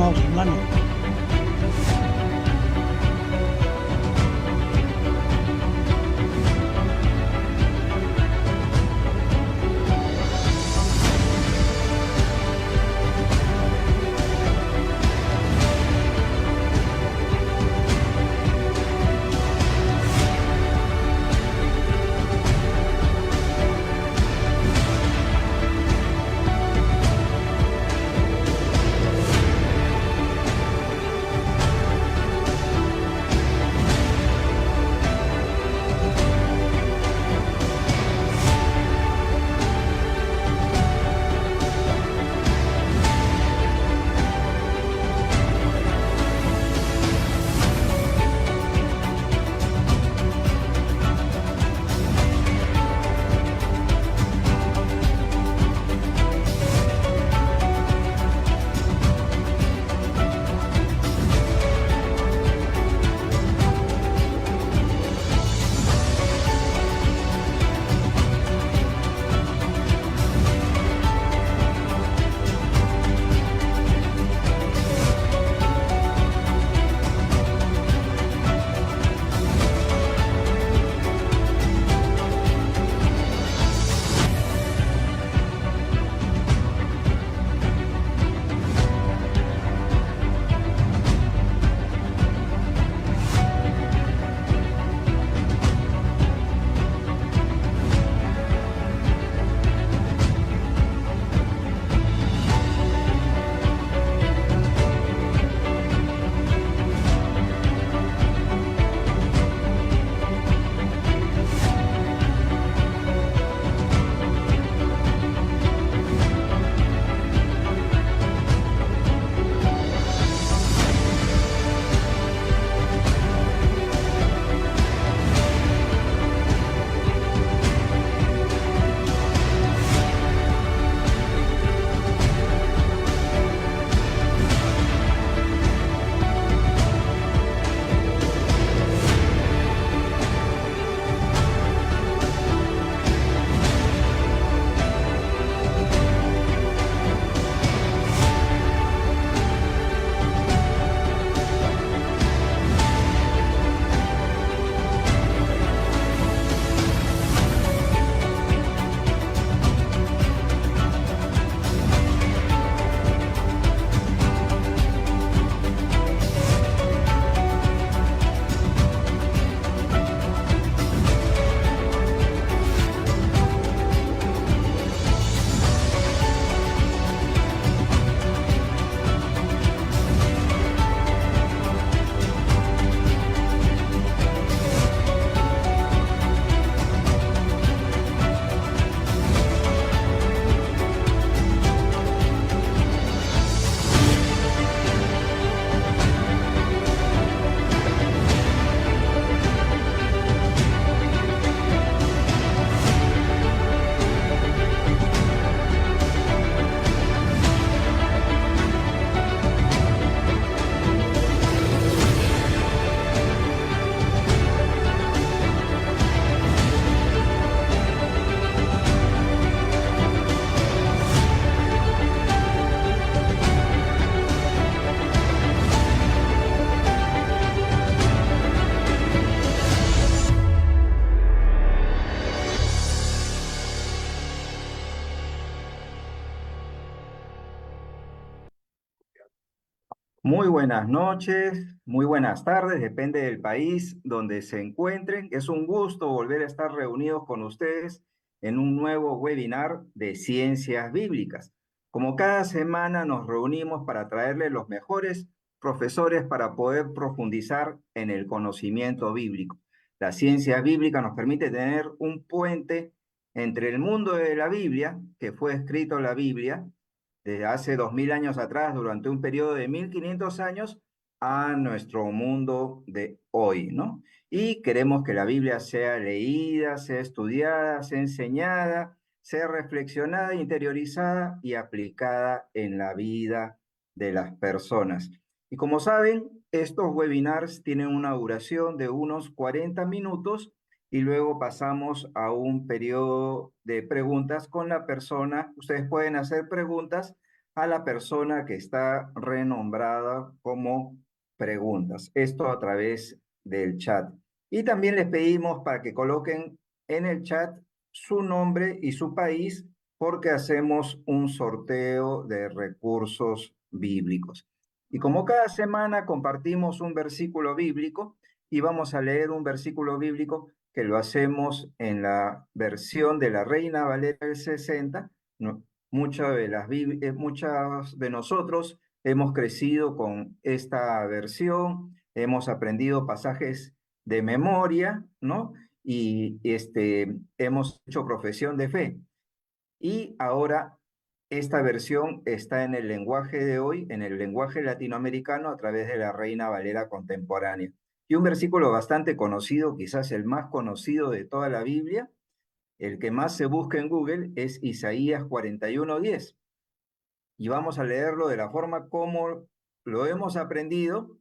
estimados hermanos. Muy buenas noches, muy buenas tardes, depende del país donde se encuentren. Es un gusto volver a estar reunidos con ustedes en un nuevo webinar de ciencias bíblicas. Como cada semana nos reunimos para traerles los mejores profesores para poder profundizar en el conocimiento bíblico. La ciencia bíblica nos permite tener un puente entre el mundo de la Biblia, que fue escrito la Biblia, desde hace 2000 años atrás, durante un periodo de 1500 años, a nuestro mundo de hoy, ¿no? Y queremos que la Biblia sea leída, sea estudiada, sea enseñada, sea reflexionada, interiorizada y aplicada en la vida de las personas. Y como saben, estos webinars tienen una duración de unos 40 minutos y luego pasamos a un periodo de preguntas con la persona. Ustedes pueden hacer preguntas a la persona que está renombrada como preguntas. Esto a través del chat. Y también les pedimos para que coloquen en el chat su nombre y su país porque hacemos un sorteo de recursos bíblicos. Y como cada semana compartimos un versículo bíblico y vamos a leer un versículo bíblico que lo hacemos en la versión de la Reina Valera del 60. No, muchas de nosotros hemos crecido con esta versión, hemos aprendido pasajes de memoria, ¿no? Y hemos hecho profesión de fe. Y ahora esta versión está en el lenguaje de hoy, en el lenguaje latinoamericano a través de la Reina Valera contemporánea. Y un versículo bastante conocido, quizás el más conocido de toda la Biblia, el que más se busca en Google, es Isaías 41:10. Y vamos a leerlo de la forma como lo hemos aprendido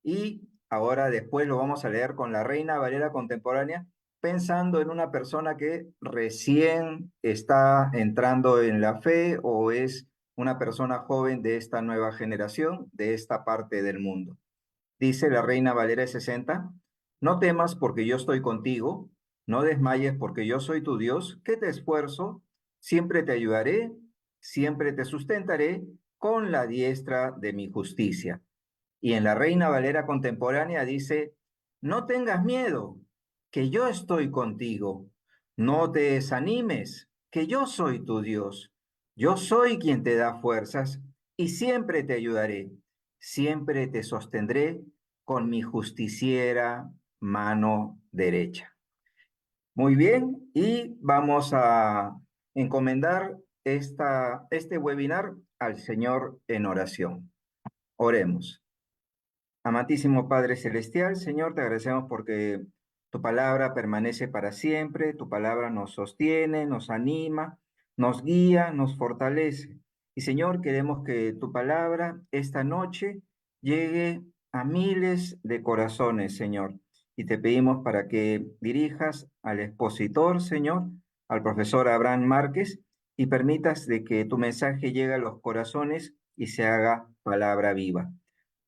y ahora después lo vamos a leer con la Reina Valera contemporánea, pensando en una persona que recién está entrando en la fe o es una persona joven de esta nueva generación, de esta parte del mundo. Dice la Reina Valera 60, no temas porque yo estoy contigo, no desmayes porque yo soy tu Dios, que te esfuerzo, siempre te ayudaré, siempre te sustentaré con la diestra de mi justicia. Y en la Reina Valera contemporánea dice, no tengas miedo, que yo estoy contigo, no te desanimes, que yo soy tu Dios, yo soy quien te da fuerzas y siempre te ayudaré, siempre te sostendré con mi justiciera mano derecha. Muy bien, y vamos a encomendar este webinar al Señor en oración. Oremos. Amantísimo Padre Celestial, Señor, te agradecemos porque tu palabra permanece para siempre, tu palabra nos sostiene, nos anima, nos guía, nos fortalece. Y Señor, queremos que tu palabra esta noche llegue a miles de corazones, Señor. Y te pedimos para que dirijas al expositor, Señor, al profesor Abraham Márquez, y permitas de que tu mensaje llegue a los corazones y se haga palabra viva.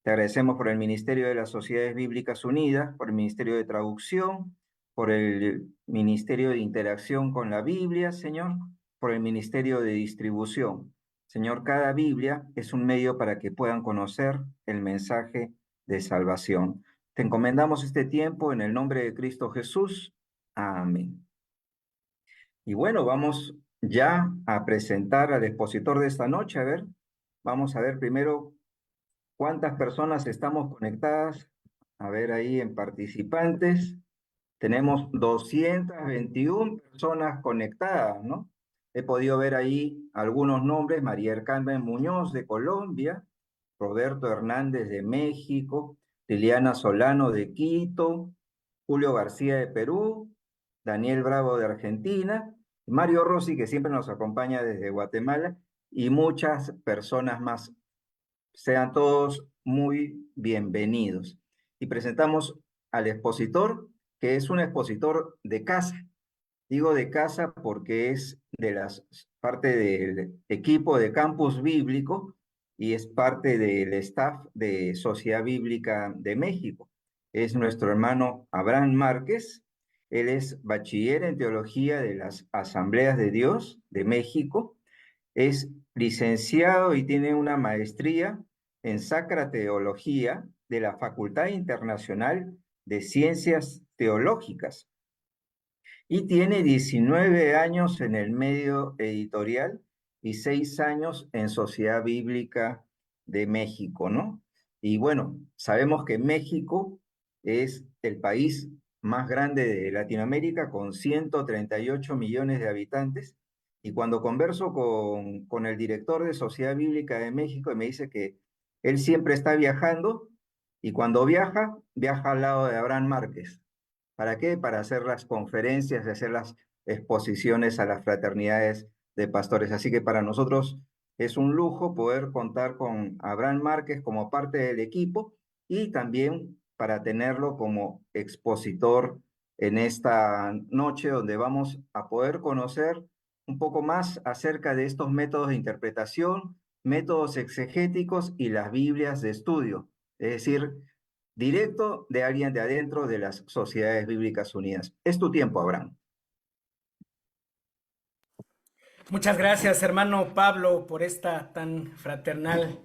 Te agradecemos por el Ministerio de las Sociedades Bíblicas Unidas, por el Ministerio de Traducción, por el Ministerio de Interacción con la Biblia, Señor, por el Ministerio de Distribución. Señor, cada Biblia es un medio para que puedan conocer el mensaje de salvación. Te encomendamos este tiempo en el nombre de Cristo Jesús. Amén. Y bueno, vamos ya a presentar al expositor de esta noche. A ver, vamos a ver primero ¿cuántas personas estamos conectadas? A ver ahí en participantes. Tenemos 221 personas conectadas, ¿no? He podido ver ahí algunos nombres: María del Carmen Muñoz de Colombia, Roberto Hernández de México, Liliana Solano de Quito, Julio García de Perú, Daniel Bravo de Argentina, Mario Rossi, que siempre nos acompaña desde Guatemala, y muchas personas más. Sean todos muy bienvenidos. Y presentamos al expositor, que es un expositor de casa. Digo de casa porque es de las parte del equipo de Campus Bíblico y es parte del staff de Sociedad Bíblica de México. Es nuestro hermano Abraham Márquez. Él es bachiller en teología de las Asambleas de Dios de México, es licenciado y tiene una maestría en Sacra Teología de la Facultad Internacional de Ciencias Teológicas y tiene 19 años en el medio editorial y 6 años en Sociedad Bíblica de México, ¿no? Y bueno, sabemos que México es el país más grande de Latinoamérica con 138 millones de habitantes. Y cuando converso con el director de Sociedad Bíblica de México, me dice que él siempre está viajando y cuando viaja, viaja al lado de Abraham Márquez. ¿Para qué? Para hacer las conferencias, hacer las exposiciones a las fraternidades de pastores. Así que para nosotros es un lujo poder contar con Abraham Márquez como parte del equipo y también para tenerlo como expositor en esta noche donde vamos a poder conocer un poco más acerca de estos métodos de interpretación, métodos exegéticos y las Biblias de estudio, es decir, directo de alguien de adentro de las Sociedades Bíblicas Unidas. Es tu tiempo, Abraham. Muchas gracias, hermano Pablo, por esta tan fraternal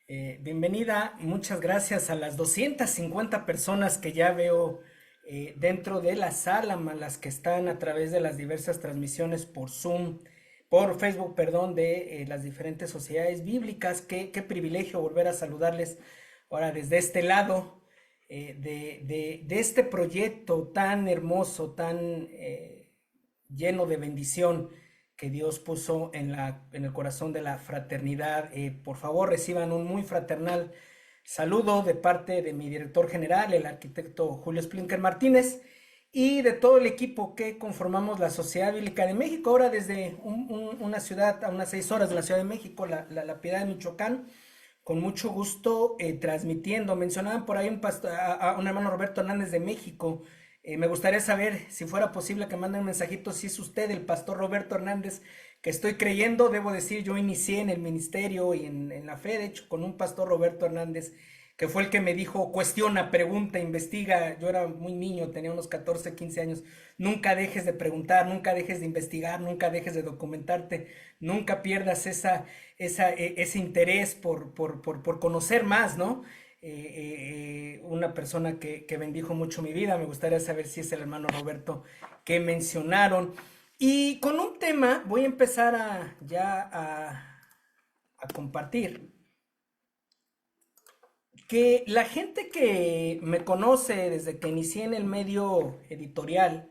bienvenida. Muchas gracias a las 250 personas que ya veo dentro de la sala, más las que están a través de las diversas transmisiones por Zoom, por Facebook, perdón, de las diferentes sociedades bíblicas. Qué privilegio volver a saludarles ahora desde este lado de este proyecto tan hermoso, tan lleno de bendición que Dios puso en el corazón de la fraternidad. Por favor, reciban un muy fraternal saludo de parte de mi director general, el arquitecto Julio Splinker Martínez, y de todo el equipo que conformamos la Sociedad Bíblica de México, ahora desde una ciudad a unas 6 horas de la Ciudad de México, la Piedad de Michoacán, con mucho gusto transmitiendo. Mencionaban por ahí a un hermano Roberto Hernández de México. Me gustaría saber si fuera posible que manden un mensajito si es usted el pastor Roberto Hernández, que estoy creyendo. Debo decir, yo inicié en el ministerio y en la fe, de hecho, con un pastor Roberto Hernández, que fue el que me dijo, cuestiona, pregunta, investiga. Yo era muy niño, tenía unos 14, 15 años. Nunca dejes de preguntar, nunca dejes de investigar, nunca dejes de documentarte, nunca pierdas ese interés por conocer más, ¿no? Una persona que bendijo mucho mi vida. Me gustaría saber si es el hermano Roberto que mencionaron. Y con un tema voy a empezar a compartir. Que la gente que me conoce desde que inicié en el medio editorial,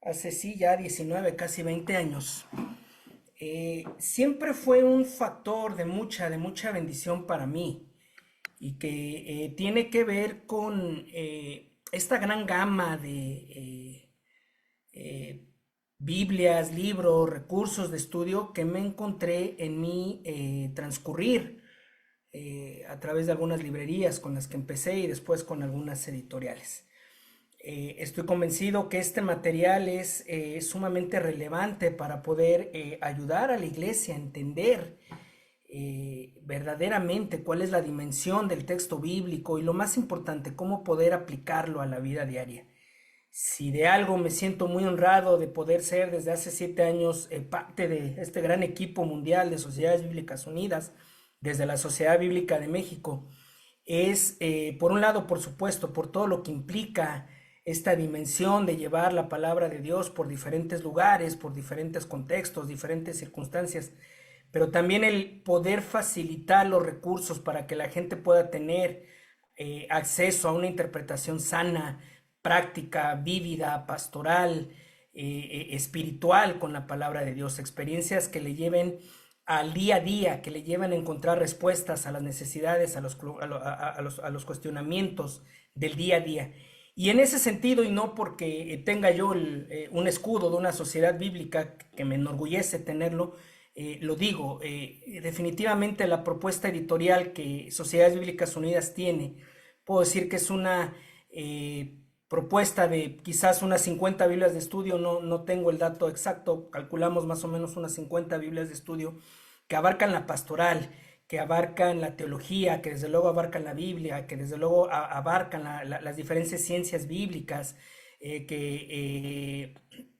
hace sí ya 19, casi 20 años, siempre fue un factor de mucha bendición para mí y que tiene que ver con esta gran gama de Biblias, libros, recursos de estudio que me encontré en mi transcurrir a través de algunas librerías con las que empecé y después con algunas editoriales. Estoy convencido que este material es sumamente relevante para poder ayudar a la iglesia a entender verdaderamente cuál es la dimensión del texto bíblico y lo más importante, cómo poder aplicarlo a la vida diaria. Si de algo me siento muy honrado de poder ser desde hace 7 años parte de este gran equipo mundial de Sociedades Bíblicas Unidas, desde la Sociedad Bíblica de México, es por un lado, por supuesto, por todo lo que implica esta dimensión de llevar la palabra de Dios por diferentes lugares, por diferentes contextos, diferentes circunstancias, pero también el poder facilitar los recursos para que la gente pueda tener acceso a una interpretación sana, práctica, vívida, pastoral, espiritual con la palabra de Dios, experiencias que le lleven al día a día, que le lleven a encontrar respuestas a las necesidades, a los cuestionamientos del día a día. Y en ese sentido, y no porque tenga yo un escudo de una sociedad bíblica que me enorgullece tenerlo, lo digo, definitivamente la propuesta editorial que Sociedades Bíblicas Unidas tiene, puedo decir que es una propuesta de quizás unas 50 Biblias de estudio, no tengo el dato exacto, calculamos más o menos unas 50 Biblias de estudio que abarcan la pastoral, que abarcan la teología, que desde luego abarcan la Biblia, que desde luego abarcan las diferentes ciencias bíblicas, que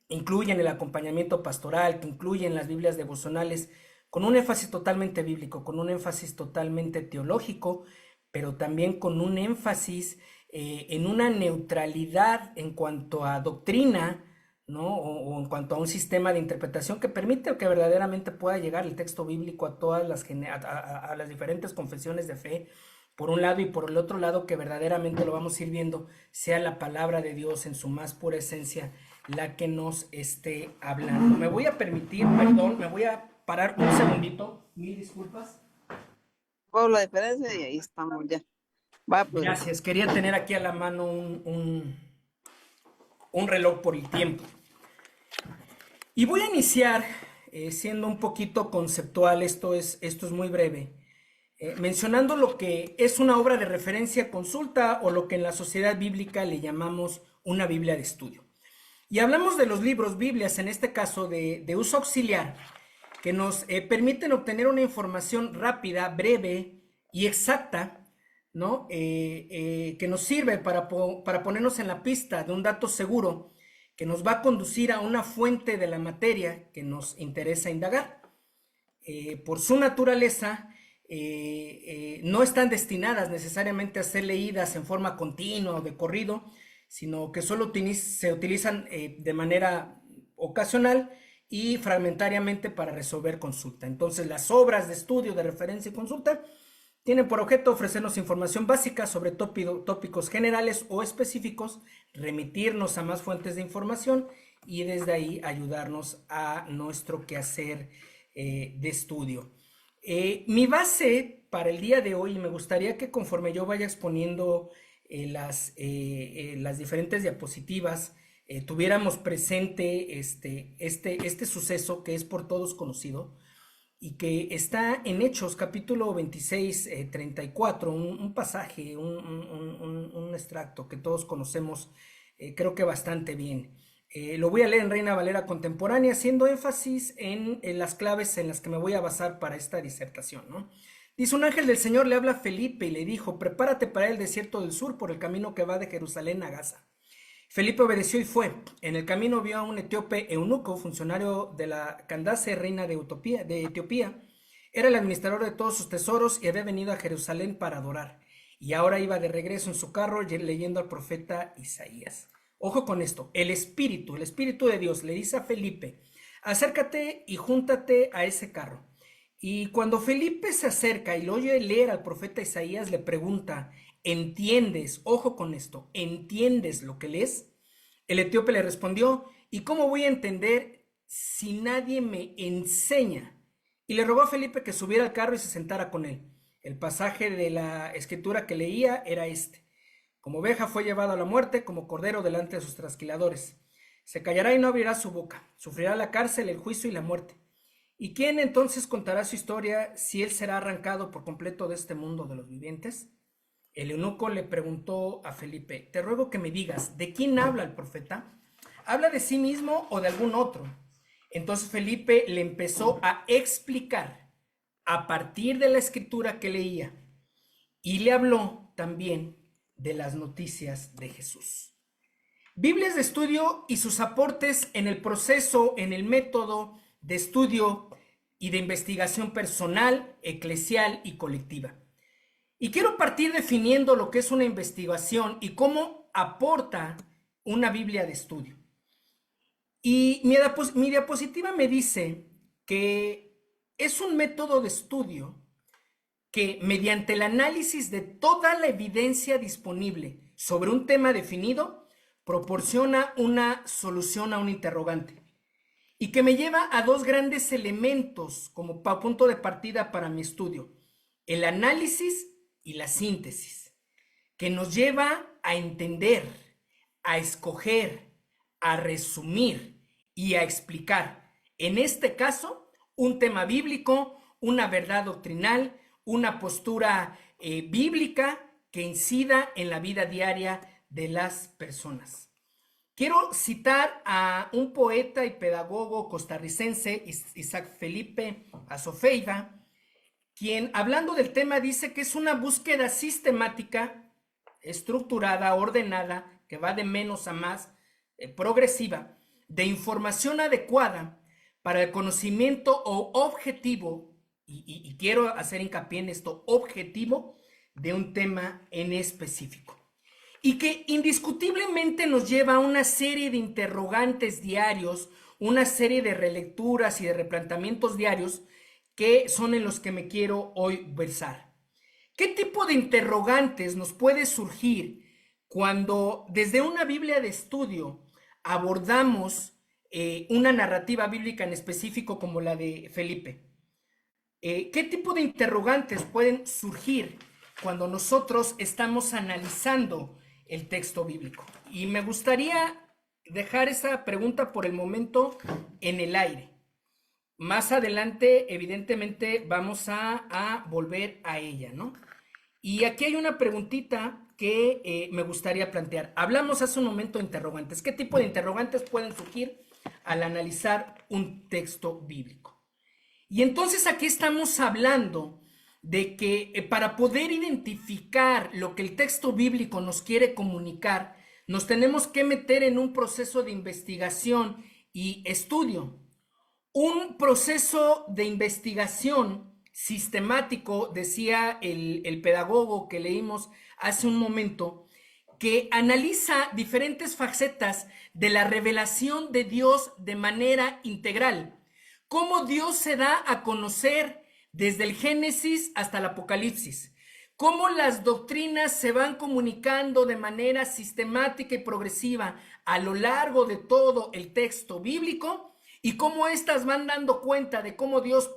incluyen el acompañamiento pastoral, que incluyen las Biblias devocionales, con un énfasis totalmente bíblico, con un énfasis totalmente teológico, pero también con un énfasis en una neutralidad en cuanto a doctrina, ¿no? O en cuanto a un sistema de interpretación que permite que verdaderamente pueda llegar el texto bíblico a todas a las diferentes confesiones de fe, por un lado, y por el otro lado que verdaderamente lo vamos a ir viendo, sea la palabra de Dios en su más pura esencia la que nos esté hablando. Me voy a permitir, perdón, me voy a parar un segundito, mil disculpas. Por la diferencia y ahí estamos ya. Va, pues. Gracias, quería tener aquí a la mano un reloj por el tiempo. Y voy a iniciar siendo un poquito conceptual, esto es muy breve, mencionando lo que es una obra de referencia consulta o lo que en la sociedad bíblica le llamamos una Biblia de estudio. Y hablamos de los libros, Biblias, en este caso de uso auxiliar, que nos permiten obtener una información rápida, breve y exacta, ¿no? Que nos sirve para ponernos en la pista de un dato seguro que nos va a conducir a una fuente de la materia que nos interesa indagar. Por su naturaleza, no están destinadas necesariamente a ser leídas en forma continua o de corrido, sino que solo se utilizan de manera ocasional y fragmentariamente para resolver consulta. Entonces, las obras de estudio, de referencia y consulta tienen por objeto ofrecernos información básica sobre tópicos generales o específicos, remitirnos a más fuentes de información y desde ahí ayudarnos a nuestro quehacer de estudio. Mi base para el día de hoy, me gustaría que conforme yo vaya exponiendo las diferentes diapositivas, tuviéramos presente este suceso que es por todos conocido y que está en Hechos capítulo 26, 34, un pasaje, un extracto que todos conocemos, creo que bastante bien. Lo voy a leer en Reina Valera contemporánea, haciendo énfasis en las claves en las que me voy a basar para esta disertación, ¿no? Dice: un ángel del Señor le habla a Felipe y le dijo: prepárate para el desierto del sur por el camino que va de Jerusalén a Gaza. Felipe obedeció y fue. En el camino vio a un etíope eunuco, funcionario de la Candace, reina de Etiopía. Era el administrador de todos sus tesoros y había venido a Jerusalén para adorar. Y ahora iba de regreso en su carro leyendo al profeta Isaías. Ojo con esto, el Espíritu de Dios le dice a Felipe: acércate y júntate a ese carro. Y cuando Felipe se acerca y lo oye leer al profeta Isaías, le pregunta: ¿entiendes? Ojo con esto, ¿entiendes lo que lees? El etíope le respondió: ¿y cómo voy a entender si nadie me enseña? Y le rogó a Felipe que subiera al carro y se sentara con él. El pasaje de la escritura que leía era este: como oveja fue llevado a la muerte, como cordero delante de sus trasquiladores. Se callará y no abrirá su boca, sufrirá la cárcel, el juicio y la muerte. ¿Y quién entonces contará su historia si él será arrancado por completo de este mundo de los vivientes? El eunuco le preguntó a Felipe: te ruego que me digas, ¿de quién habla el profeta? ¿Habla de sí mismo o de algún otro? Entonces Felipe le empezó a explicar a partir de la escritura que leía y le habló también de las noticias de Jesús. Biblias de estudio y sus aportes en el proceso, en el método de estudio y de investigación personal, eclesial y colectiva. Y quiero partir definiendo lo que es una investigación y cómo aporta una Biblia de estudio. Y mi diapositiva me dice que es un método de estudio que, mediante el análisis de toda la evidencia disponible sobre un tema definido, proporciona una solución a un interrogante y que me lleva a dos grandes elementos como punto de partida para mi estudio: el análisis y la síntesis, que nos lleva a entender, a escoger, a resumir y a explicar, en este caso, un tema bíblico, una verdad doctrinal, una postura bíblica que incida en la vida diaria de las personas. Quiero citar a un poeta y pedagogo costarricense, Isaac Felipe Azofeiva, quien, hablando del tema, dice que es una búsqueda sistemática, estructurada, ordenada, que va de menos a más, progresiva, de información adecuada para el conocimiento o objetivo, y quiero hacer hincapié en esto, objetivo, de un tema en específico. Y que indiscutiblemente nos lleva a una serie de interrogantes diarios, una serie de relecturas y de replanteamientos diarios que son en los que me quiero hoy versar. ¿Qué tipo de interrogantes nos puede surgir cuando desde una Biblia de estudio abordamos una narrativa bíblica en específico como la de Felipe? ¿Qué tipo de interrogantes pueden surgir cuando nosotros estamos analizando el texto bíblico? Y me gustaría dejar esa pregunta por el momento en el aire. Más adelante, evidentemente, vamos a volver a ella, ¿no? Y aquí hay una preguntita que me gustaría plantear. Hablamos hace un momento de interrogantes. ¿Qué tipo de interrogantes pueden surgir al analizar un texto bíblico? Y entonces aquí estamos hablando de que para poder identificar lo que el texto bíblico nos quiere comunicar, nos tenemos que meter en un proceso de investigación y estudio. Un proceso de investigación sistemático, decía el pedagogo que leímos hace un momento, que analiza diferentes facetas de la revelación de Dios de manera integral. Cómo Dios se da a conocer desde el Génesis hasta el Apocalipsis. Cómo las doctrinas se van comunicando de manera sistemática y progresiva a lo largo de todo el texto bíblico y cómo éstas van dando cuenta de cómo Dios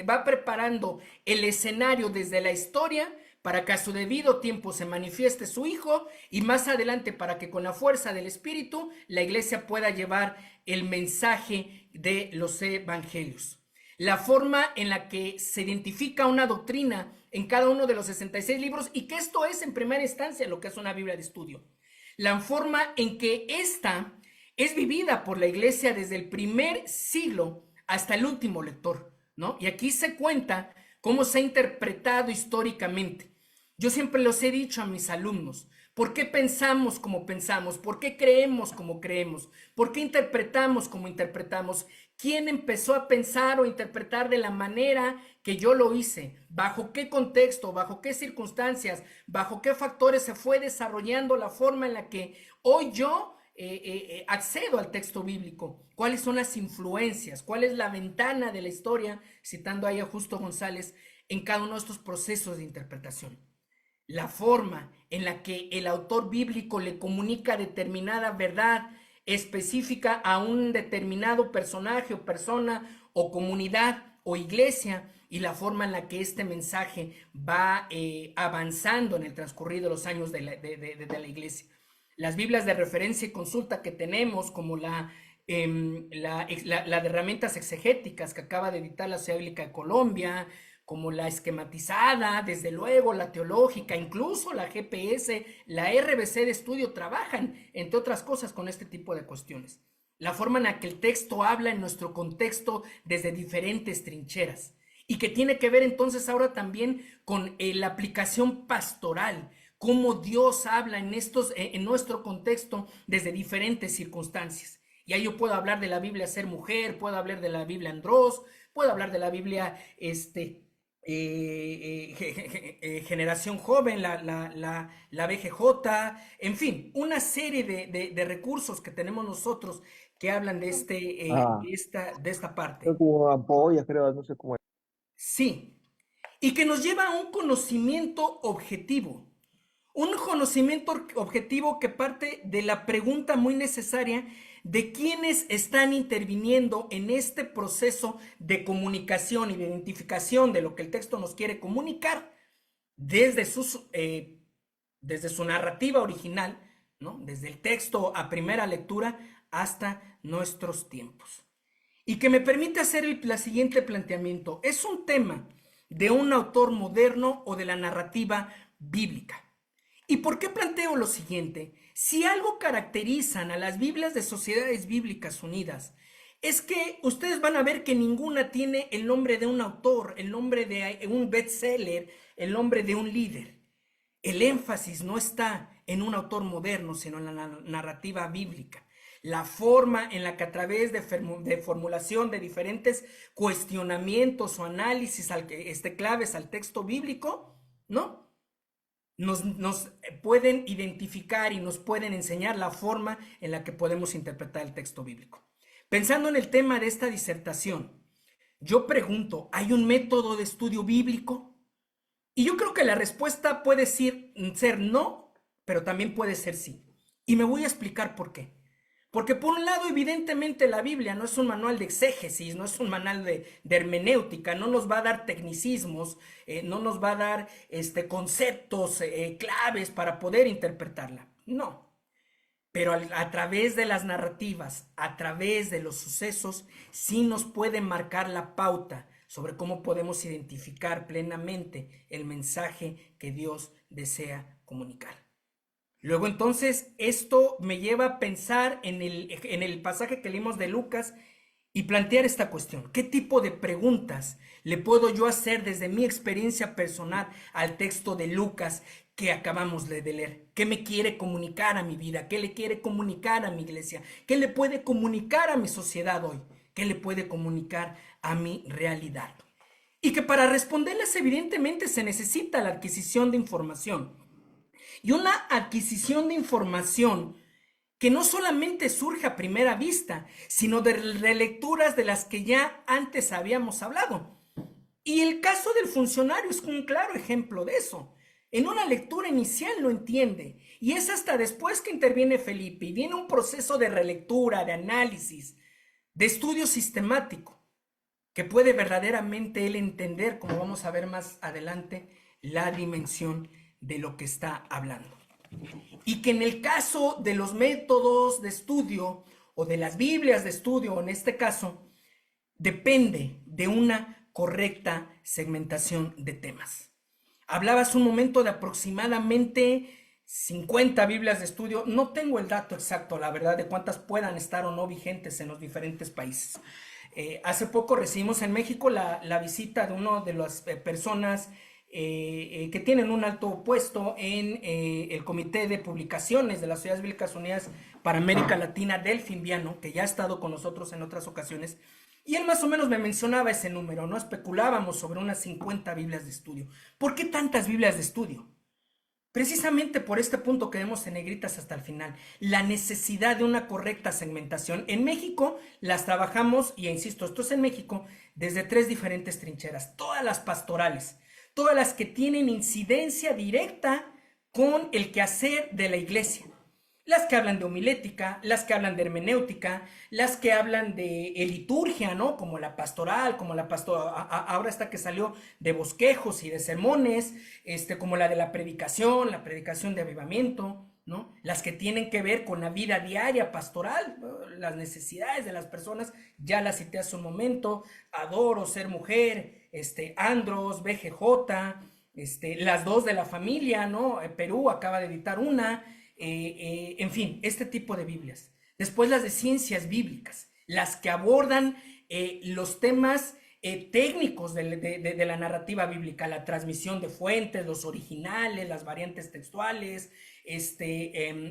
va preparando el escenario desde la historia para que a su debido tiempo se manifieste su Hijo y más adelante para que con la fuerza del Espíritu la iglesia pueda llevar el mensaje de los evangelios. La forma en la que se identifica una doctrina en cada uno de los 66 libros y que esto es en primera instancia lo que es una Biblia de estudio. La forma en que esta es vivida por la iglesia desde el primer siglo hasta el último lector, ¿no? Y aquí se cuenta cómo se ha interpretado históricamente. Yo siempre los he dicho a mis alumnos, ¿por qué pensamos como pensamos? ¿Por qué creemos como creemos? ¿Por qué interpretamos como interpretamos? ¿Quién empezó a pensar o interpretar de la manera que yo lo hice? ¿Bajo qué contexto? ¿Bajo qué circunstancias? ¿Bajo qué factores se fue desarrollando la forma en la que hoy yo accedo al texto bíblico? ¿Cuáles son las influencias? ¿Cuál es la ventana de la historia? Citando ahí a Justo González en cada uno de estos procesos de interpretación. La forma en la que el autor bíblico le comunica determinada verdad específica a un determinado personaje o persona o comunidad o iglesia y la forma en la que este mensaje va avanzando en el transcurrir de los años de la iglesia. Las Biblias de referencia y consulta que tenemos, como la de herramientas exegéticas que acaba de editar la Sociedad Bíblica de Colombia, como la esquematizada, desde luego la teológica, incluso la GPS, la RBC de estudio, trabajan, entre otras cosas, con este tipo de cuestiones. La forma en la que el texto habla en nuestro contexto desde diferentes trincheras y que tiene que ver entonces ahora también con la aplicación pastoral, cómo Dios habla en nuestro contexto desde diferentes circunstancias. Y ahí yo puedo hablar de la Biblia Ser Mujer, puedo hablar de la Biblia Andrós, puedo hablar de la Biblia Generación Joven, la BGJ, en fin, una serie de recursos que tenemos nosotros que hablan de, de esta parte. Como ampollas, creo, no sé cómo es. Sí, y que nos lleva a un conocimiento objetivo. Un conocimiento objetivo que parte de la pregunta muy necesaria de quiénes están interviniendo en este proceso de comunicación y de identificación de lo que el texto nos quiere comunicar desde su narrativa original, ¿no? Desde el texto a primera lectura hasta nuestros tiempos. Y que me permite hacer el siguiente planteamiento. ¿Es un tema de un autor moderno o de la narrativa bíblica? ¿Y por qué planteo lo siguiente? Si algo caracterizan a las Biblias de Sociedades Bíblicas Unidas, es que ustedes van a ver que ninguna tiene el nombre de un autor, el nombre de un bestseller, el nombre de un líder. El énfasis no está en un autor moderno, sino en la narrativa bíblica. La forma en la que a través de formulación de diferentes cuestionamientos o análisis claves al texto bíblico, ¿no? Nos pueden identificar y nos pueden enseñar la forma en la que podemos interpretar el texto bíblico. Pensando en el tema de esta disertación, yo pregunto, ¿hay un método de estudio bíblico? Y yo creo que la respuesta puede ser no, pero también puede ser sí. Y me voy a explicar por qué. Porque por un lado, evidentemente, la Biblia no es un manual de exégesis, no es un manual de hermenéutica, no nos va a dar tecnicismos, no nos va a dar conceptos claves para poder interpretarla. No. Pero a través de las narrativas, a través de los sucesos, sí nos puede marcar la pauta sobre cómo podemos identificar plenamente el mensaje que Dios desea comunicar. Luego entonces esto me lleva a pensar en el pasaje que leímos de Lucas y plantear esta cuestión. ¿Qué tipo de preguntas le puedo yo hacer desde mi experiencia personal al texto de Lucas que acabamos de leer? ¿Qué me quiere comunicar a mi vida? ¿Qué le quiere comunicar a mi iglesia? ¿Qué le puede comunicar a mi sociedad hoy? ¿Qué le puede comunicar a mi realidad? Y que para responderlas evidentemente se necesita la adquisición de información. Y una adquisición de información que no solamente surge a primera vista, sino de relecturas de las que ya antes habíamos hablado. Y el caso del funcionario es un claro ejemplo de eso. En una lectura inicial lo entiende, y es hasta después que interviene Felipe y viene un proceso de relectura, de análisis, de estudio sistemático, que puede verdaderamente él entender, como vamos a ver más adelante, la dimensión de lo que está hablando. Y que en el caso de los métodos de estudio o de las Biblias de estudio, en este caso, depende de una correcta segmentación de temas. Hablabas un momento de aproximadamente 50 Biblias de estudio. No tengo el dato exacto, la verdad, de cuántas puedan estar o no vigentes en los diferentes países. Hace poco recibimos en México la visita de una de las personas que tienen un alto puesto en el Comité de Publicaciones de las Sociedades Bíblicas Unidas para América Latina, Delfín Viano, que ya ha estado con nosotros en otras ocasiones, y él más o menos me mencionaba ese número, ¿no? Especulábamos sobre unas 50 Biblias de estudio. ¿Por qué tantas Biblias de estudio? Precisamente por este punto que vemos en negritas hasta el final, la necesidad de una correcta segmentación. En México las trabajamos, y insisto, esto es en México, desde 3 diferentes trincheras, todas las pastorales, todas las que tienen incidencia directa con el quehacer de la iglesia. Las que hablan de homilética, las que hablan de hermenéutica, las que hablan de liturgia, ¿no? Como la pastoral, como la ahora esta que salió de bosquejos y de sermones, como la de la predicación de avivamiento, ¿no? Las que tienen que ver con la vida diaria pastoral, las necesidades de las personas, ya las cité hace un momento, Adoro, Ser Mujer, Andros, BGJ, las 2 de la familia, ¿no? Perú acaba de editar una, en fin, este tipo de Biblias. Después las de ciencias bíblicas, las que abordan los temas técnicos de la narrativa bíblica, la transmisión de fuentes, los originales, las variantes textuales,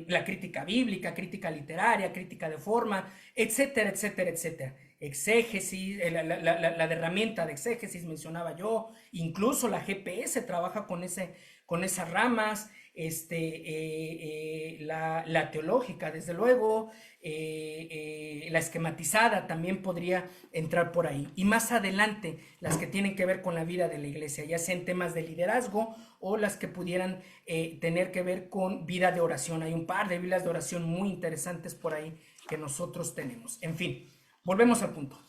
la crítica bíblica, crítica literaria, crítica de forma, etcétera, etcétera, etcétera. Exégesis, la herramienta de exégesis mencionaba yo, incluso la GPS trabaja con esas ramas, la teológica, desde luego, la esquematizada también podría entrar por ahí. Y más adelante, las que tienen que ver con la vida de la iglesia, ya sea en temas de liderazgo o las que pudieran tener que ver con vida de oración. Hay un par de Biblias de oración muy interesantes por ahí que nosotros tenemos. En fin, volvemos al punto.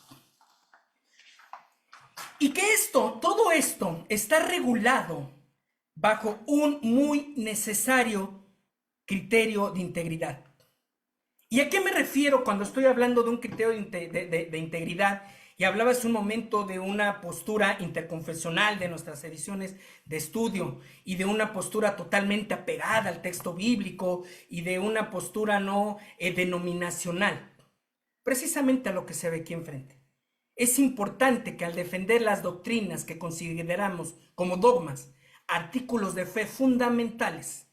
Y que todo esto está regulado bajo un muy necesario criterio de integridad. ¿Y a qué me refiero cuando estoy hablando de un criterio de integridad? Y hablaba hace un momento de una postura interconfesional de nuestras ediciones de estudio y de una postura totalmente apegada al texto bíblico y de una postura no denominacional. Precisamente a lo que se ve aquí enfrente. Es importante que al defender las doctrinas que consideramos como dogmas, artículos de fe fundamentales,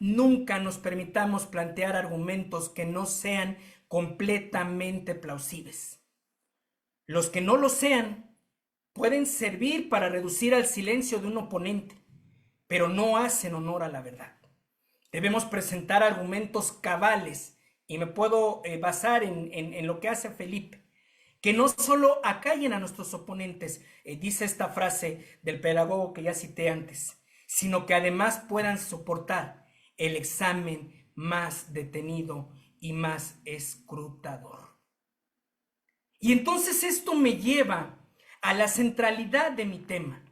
nunca nos permitamos plantear argumentos que no sean completamente plausibles. Los que no lo sean pueden servir para reducir al silencio de un oponente, pero no hacen honor a la verdad. Debemos presentar argumentos cabales, y me puedo basar en lo que hace Felipe, que no solo acallen a nuestros oponentes, dice esta frase del pedagogo que ya cité antes, sino que además puedan soportar el examen más detenido y más escrutador. Y entonces esto me lleva a la centralidad de mi tema,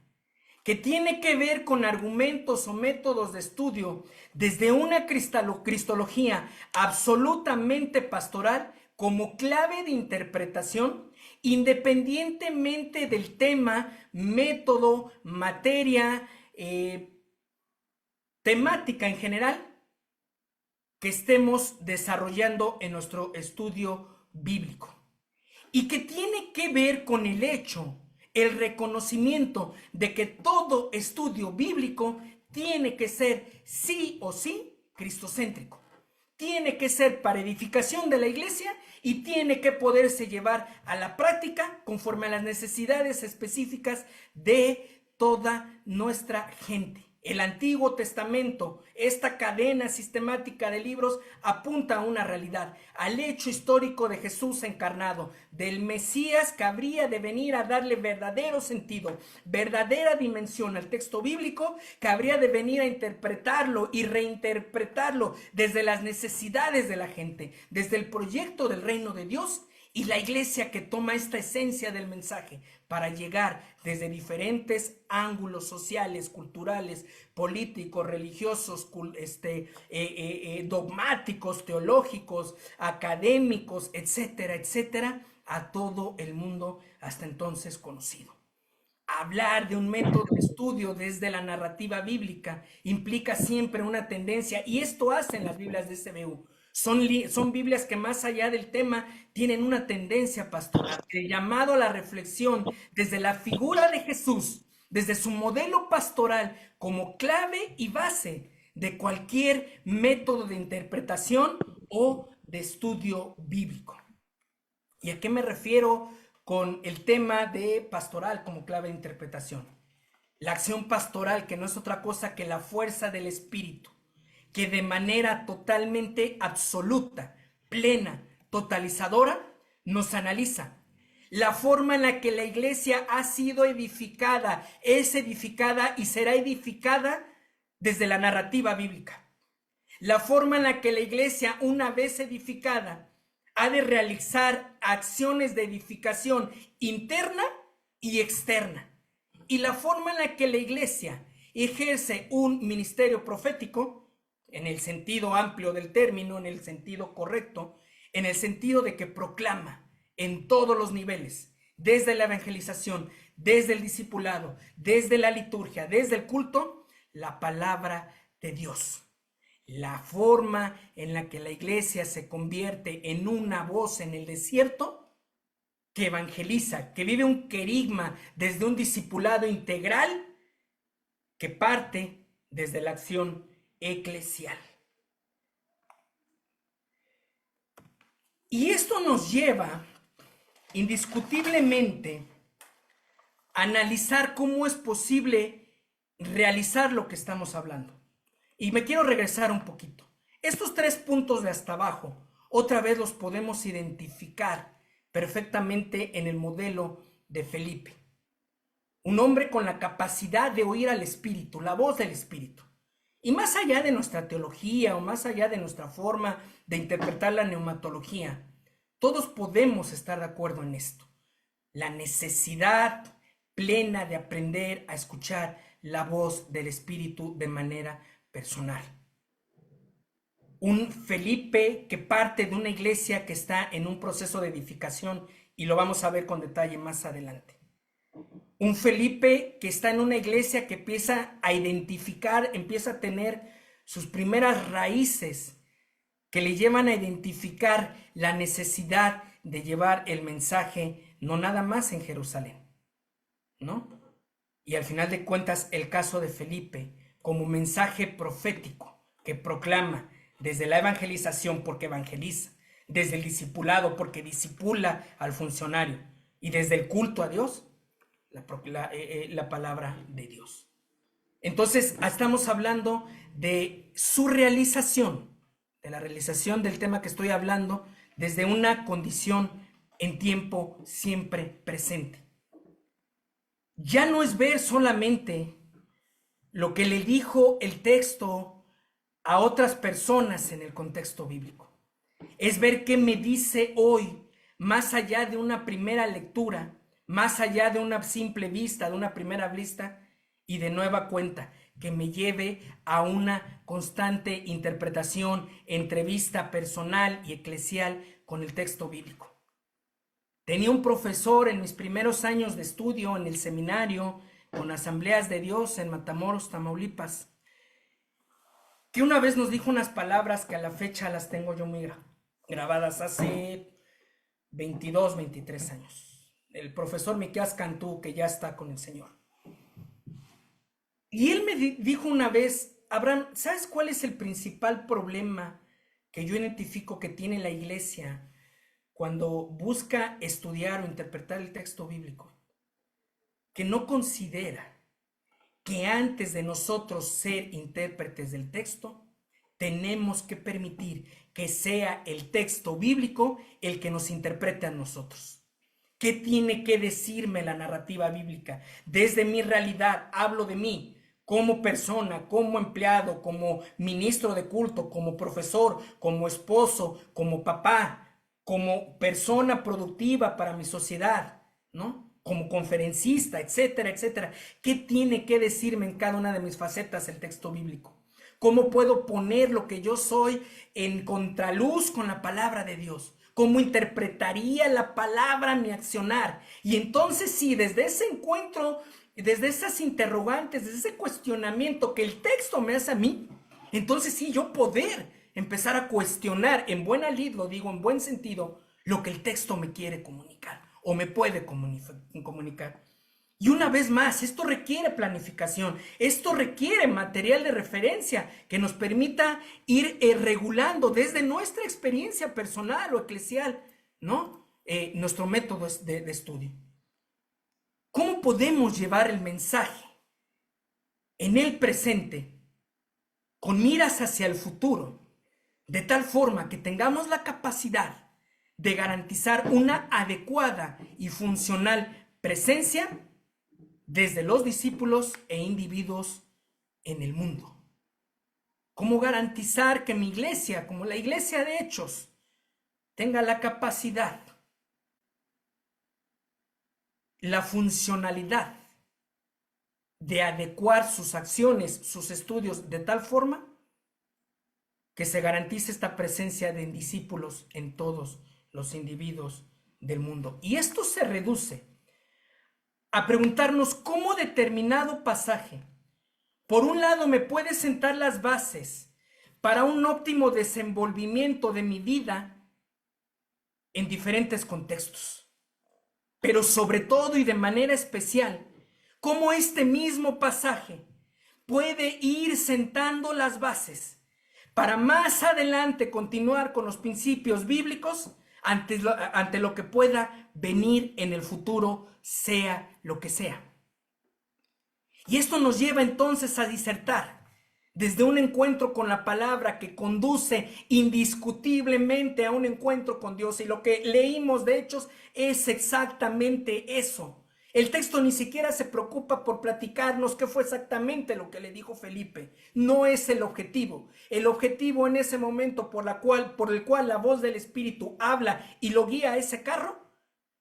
que tiene que ver con argumentos o métodos de estudio desde una cristología absolutamente pastoral como clave de interpretación, independientemente del tema, método, materia, temática en general que estemos desarrollando en nuestro estudio bíblico. y que tiene que ver con el hecho, el reconocimiento de que todo estudio bíblico tiene que ser sí o sí cristocéntrico. Tiene que ser para edificación de la iglesia y tiene que poderse llevar a la práctica conforme a las necesidades específicas de toda nuestra gente. El Antiguo Testamento, esta cadena sistemática de libros, apunta a una realidad, al hecho histórico de Jesús encarnado, del Mesías que habría de venir a darle verdadero sentido, verdadera dimensión al texto bíblico, que habría de venir a interpretarlo y reinterpretarlo desde las necesidades de la gente, desde el proyecto del reino de Dios. Y la iglesia que toma esta esencia del mensaje para llegar desde diferentes ángulos sociales, culturales, políticos, religiosos, dogmáticos, teológicos, académicos, etcétera, etcétera, a todo el mundo hasta entonces conocido. Hablar de un método de estudio desde la narrativa bíblica implica siempre una tendencia, y esto hacen las Biblias de SBU. Son Biblias que más allá del tema tienen una tendencia pastoral, el llamado a la reflexión desde la figura de Jesús, desde su modelo pastoral como clave y base de cualquier método de interpretación o de estudio bíblico. ¿Y a qué me refiero con el tema de pastoral como clave de interpretación? La acción pastoral, que no es otra cosa que la fuerza del Espíritu, que de manera totalmente absoluta, plena, totalizadora, nos analiza. La forma en la que la iglesia ha sido edificada, es edificada y será edificada desde la narrativa bíblica. La forma en la que la iglesia, una vez edificada, ha de realizar acciones de edificación interna y externa. Y la forma en la que la iglesia ejerce un ministerio profético, en el sentido amplio del término, en el sentido correcto, en el sentido de que proclama en todos los niveles, desde la evangelización, desde el discipulado, desde la liturgia, desde el culto, la palabra de Dios. La forma en la que la iglesia se convierte en una voz en el desierto, que evangeliza, que vive un querigma desde un discipulado integral, que parte desde la acción eclesial. Y esto nos lleva indiscutiblemente a analizar cómo es posible realizar lo que estamos hablando. Y me quiero regresar un poquito. Estos 3 puntos de hasta abajo, otra vez los podemos identificar perfectamente en el modelo de Felipe. Un hombre con la capacidad de oír al Espíritu, la voz del Espíritu. Y más allá de nuestra teología o más allá de nuestra forma de interpretar la neumatología, todos podemos estar de acuerdo en esto. La necesidad plena de aprender a escuchar la voz del Espíritu de manera personal. Un Felipe que parte de una iglesia que está en un proceso de edificación, y lo vamos a ver con detalle más adelante. Un Felipe que está en una iglesia que empieza a identificar, empieza a tener sus primeras raíces que le llevan a identificar la necesidad de llevar el mensaje no nada más en Jerusalén, ¿no? Y al final de cuentas, el caso de Felipe como mensaje profético que proclama desde la evangelización porque evangeliza, desde el porque discipula al funcionario y desde el culto a Dios, la palabra de Dios. Entonces, estamos hablando de su realización, de la realización del tema que estoy hablando, desde una condición en tiempo siempre presente. Ya no es ver solamente lo que le dijo el texto a otras personas en el contexto bíblico. Es ver qué me dice hoy, más allá de una primera lectura, más allá de una simple vista, de una primera vista y de nueva cuenta, que me lleve a una constante interpretación, entrevista personal y eclesial con el texto bíblico. Tenía un profesor en mis primeros años de estudio en el seminario con Asambleas de Dios en Matamoros, Tamaulipas, que una vez nos dijo unas palabras que a la fecha las tengo yo muy grabadas. Hace 22, 23 años. El profesor Miqueas Cantú, que ya está con el Señor. Y él me dijo una vez, Abraham, ¿sabes cuál es el principal problema que yo identifico que tiene la iglesia cuando busca estudiar o interpretar el texto bíblico? Que no considera que antes de nosotros ser intérpretes del texto, tenemos que permitir que sea el texto bíblico el que nos interprete a nosotros. ¿Qué tiene que decirme la narrativa bíblica? Desde mi realidad, hablo de mí, como persona, como empleado, como ministro de culto, como profesor, como esposo, como papá, como persona productiva para mi sociedad, ¿no? Como conferencista, etcétera, etcétera. ¿Qué tiene que decirme en cada una de mis facetas el texto bíblico? ¿Cómo puedo poner lo que yo soy en contraluz con la palabra de Dios? ¿Cómo interpretaría la palabra mi accionar? Y entonces sí, desde ese encuentro, desde esas interrogantes, desde ese cuestionamiento que el texto me hace a mí, entonces sí, yo poder empezar a cuestionar, en buena lid, lo digo en buen sentido, lo que el texto me quiere comunicar o me puede comunicar. Y una vez más, esto requiere planificación, esto requiere material de referencia que nos permita ir regulando desde nuestra experiencia personal o eclesial, ¿no? Nuestro método de estudio. ¿Cómo podemos llevar el mensaje en el presente con miras hacia el futuro, de tal forma que tengamos la capacidad de garantizar una adecuada y funcional presencia desde los discípulos e individuos en el mundo? ¿Cómo garantizar que mi iglesia, como la iglesia de Hechos, tenga la capacidad, la funcionalidad de adecuar sus acciones, sus estudios de tal forma que se garantice esta presencia de discípulos en todos los individuos del mundo? Y esto se reduce a preguntarnos cómo determinado pasaje, por un lado, me puede sentar las bases para un óptimo desenvolvimiento de mi vida en diferentes contextos, pero sobre todo y de manera especial, cómo este mismo pasaje puede ir sentando las bases para más adelante continuar con los principios bíblicos ante lo que pueda venir en el futuro, sea lo que sea. Y esto nos lleva entonces a disertar desde un encuentro con la palabra que conduce indiscutiblemente a un encuentro con Dios. Y lo que leímos de Hechos es exactamente eso. El texto ni siquiera se preocupa por platicarnos qué fue exactamente lo que le dijo Felipe. No es el objetivo. El objetivo en ese momento por el cual la voz del Espíritu habla y lo guía a ese carro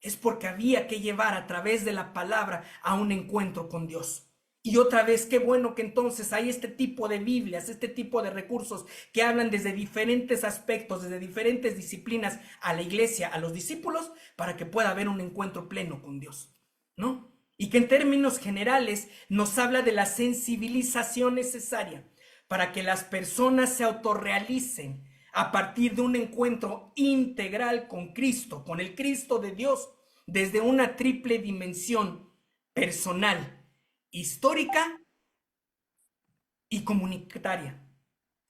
es porque había que llevar a través de la palabra a un encuentro con Dios. Y otra vez, qué bueno que entonces hay este tipo de Biblias, este tipo de recursos que hablan desde diferentes aspectos, desde diferentes disciplinas a la iglesia, a los discípulos, para que pueda haber un encuentro pleno con Dios, ¿no? Y que en términos generales nos habla de la sensibilización necesaria para que las personas se autorrealicen a partir de un encuentro integral con Cristo, con el Cristo de Dios, desde una triple dimensión personal, histórica y comunitaria.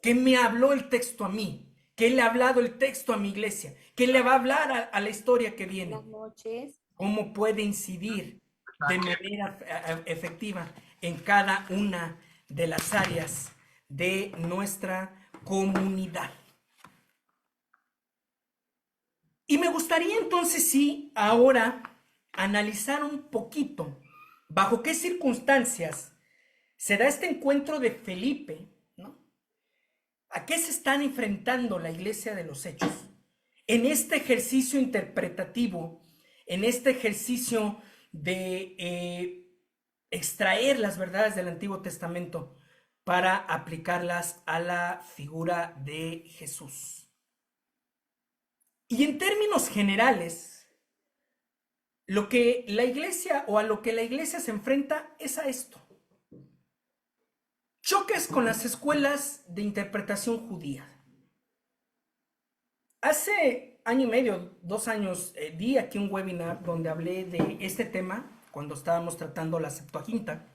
¿Qué me habló el texto a mí? ¿Qué le ha hablado el texto a mi iglesia? ¿Qué le va a hablar a la historia que viene? Buenas noches. ¿Cómo puede incidir de manera efectiva en cada una de las áreas de nuestra comunidad? Y me gustaría entonces sí ahora analizar un poquito bajo qué circunstancias se da este encuentro de Felipe, ¿no? ¿A qué se están enfrentando la iglesia de los Hechos? En este ejercicio interpretativo, en este ejercicio de extraer las verdades del Antiguo Testamento para aplicarlas a la figura de Jesús. Y en términos generales, lo que la iglesia o a lo que la iglesia se enfrenta es a esto. Choques con las escuelas de interpretación judía. Hace año y medio, 2 años, di aquí un webinar donde hablé de este tema cuando estábamos tratando la Septuaginta.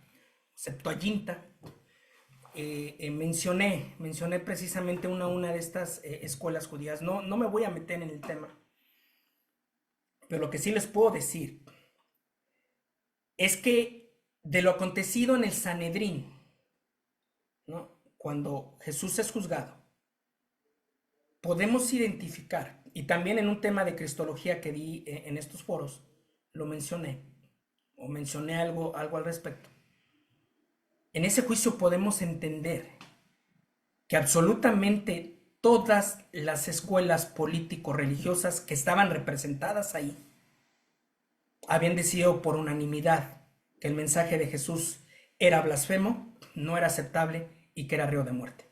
Mencioné precisamente una de estas escuelas judías. No me voy a meter en el tema, pero lo que sí les puedo decir es que de lo acontecido en el Sanedrín, ¿no? Cuando Jesús es juzgado, podemos identificar, y también en un tema de cristología que di en estos foros, lo mencioné algo al respecto. En ese juicio podemos entender que absolutamente todas las escuelas político-religiosas que estaban representadas ahí habían decidido por unanimidad que el mensaje de Jesús era blasfemo, no era aceptable y que era reo de muerte.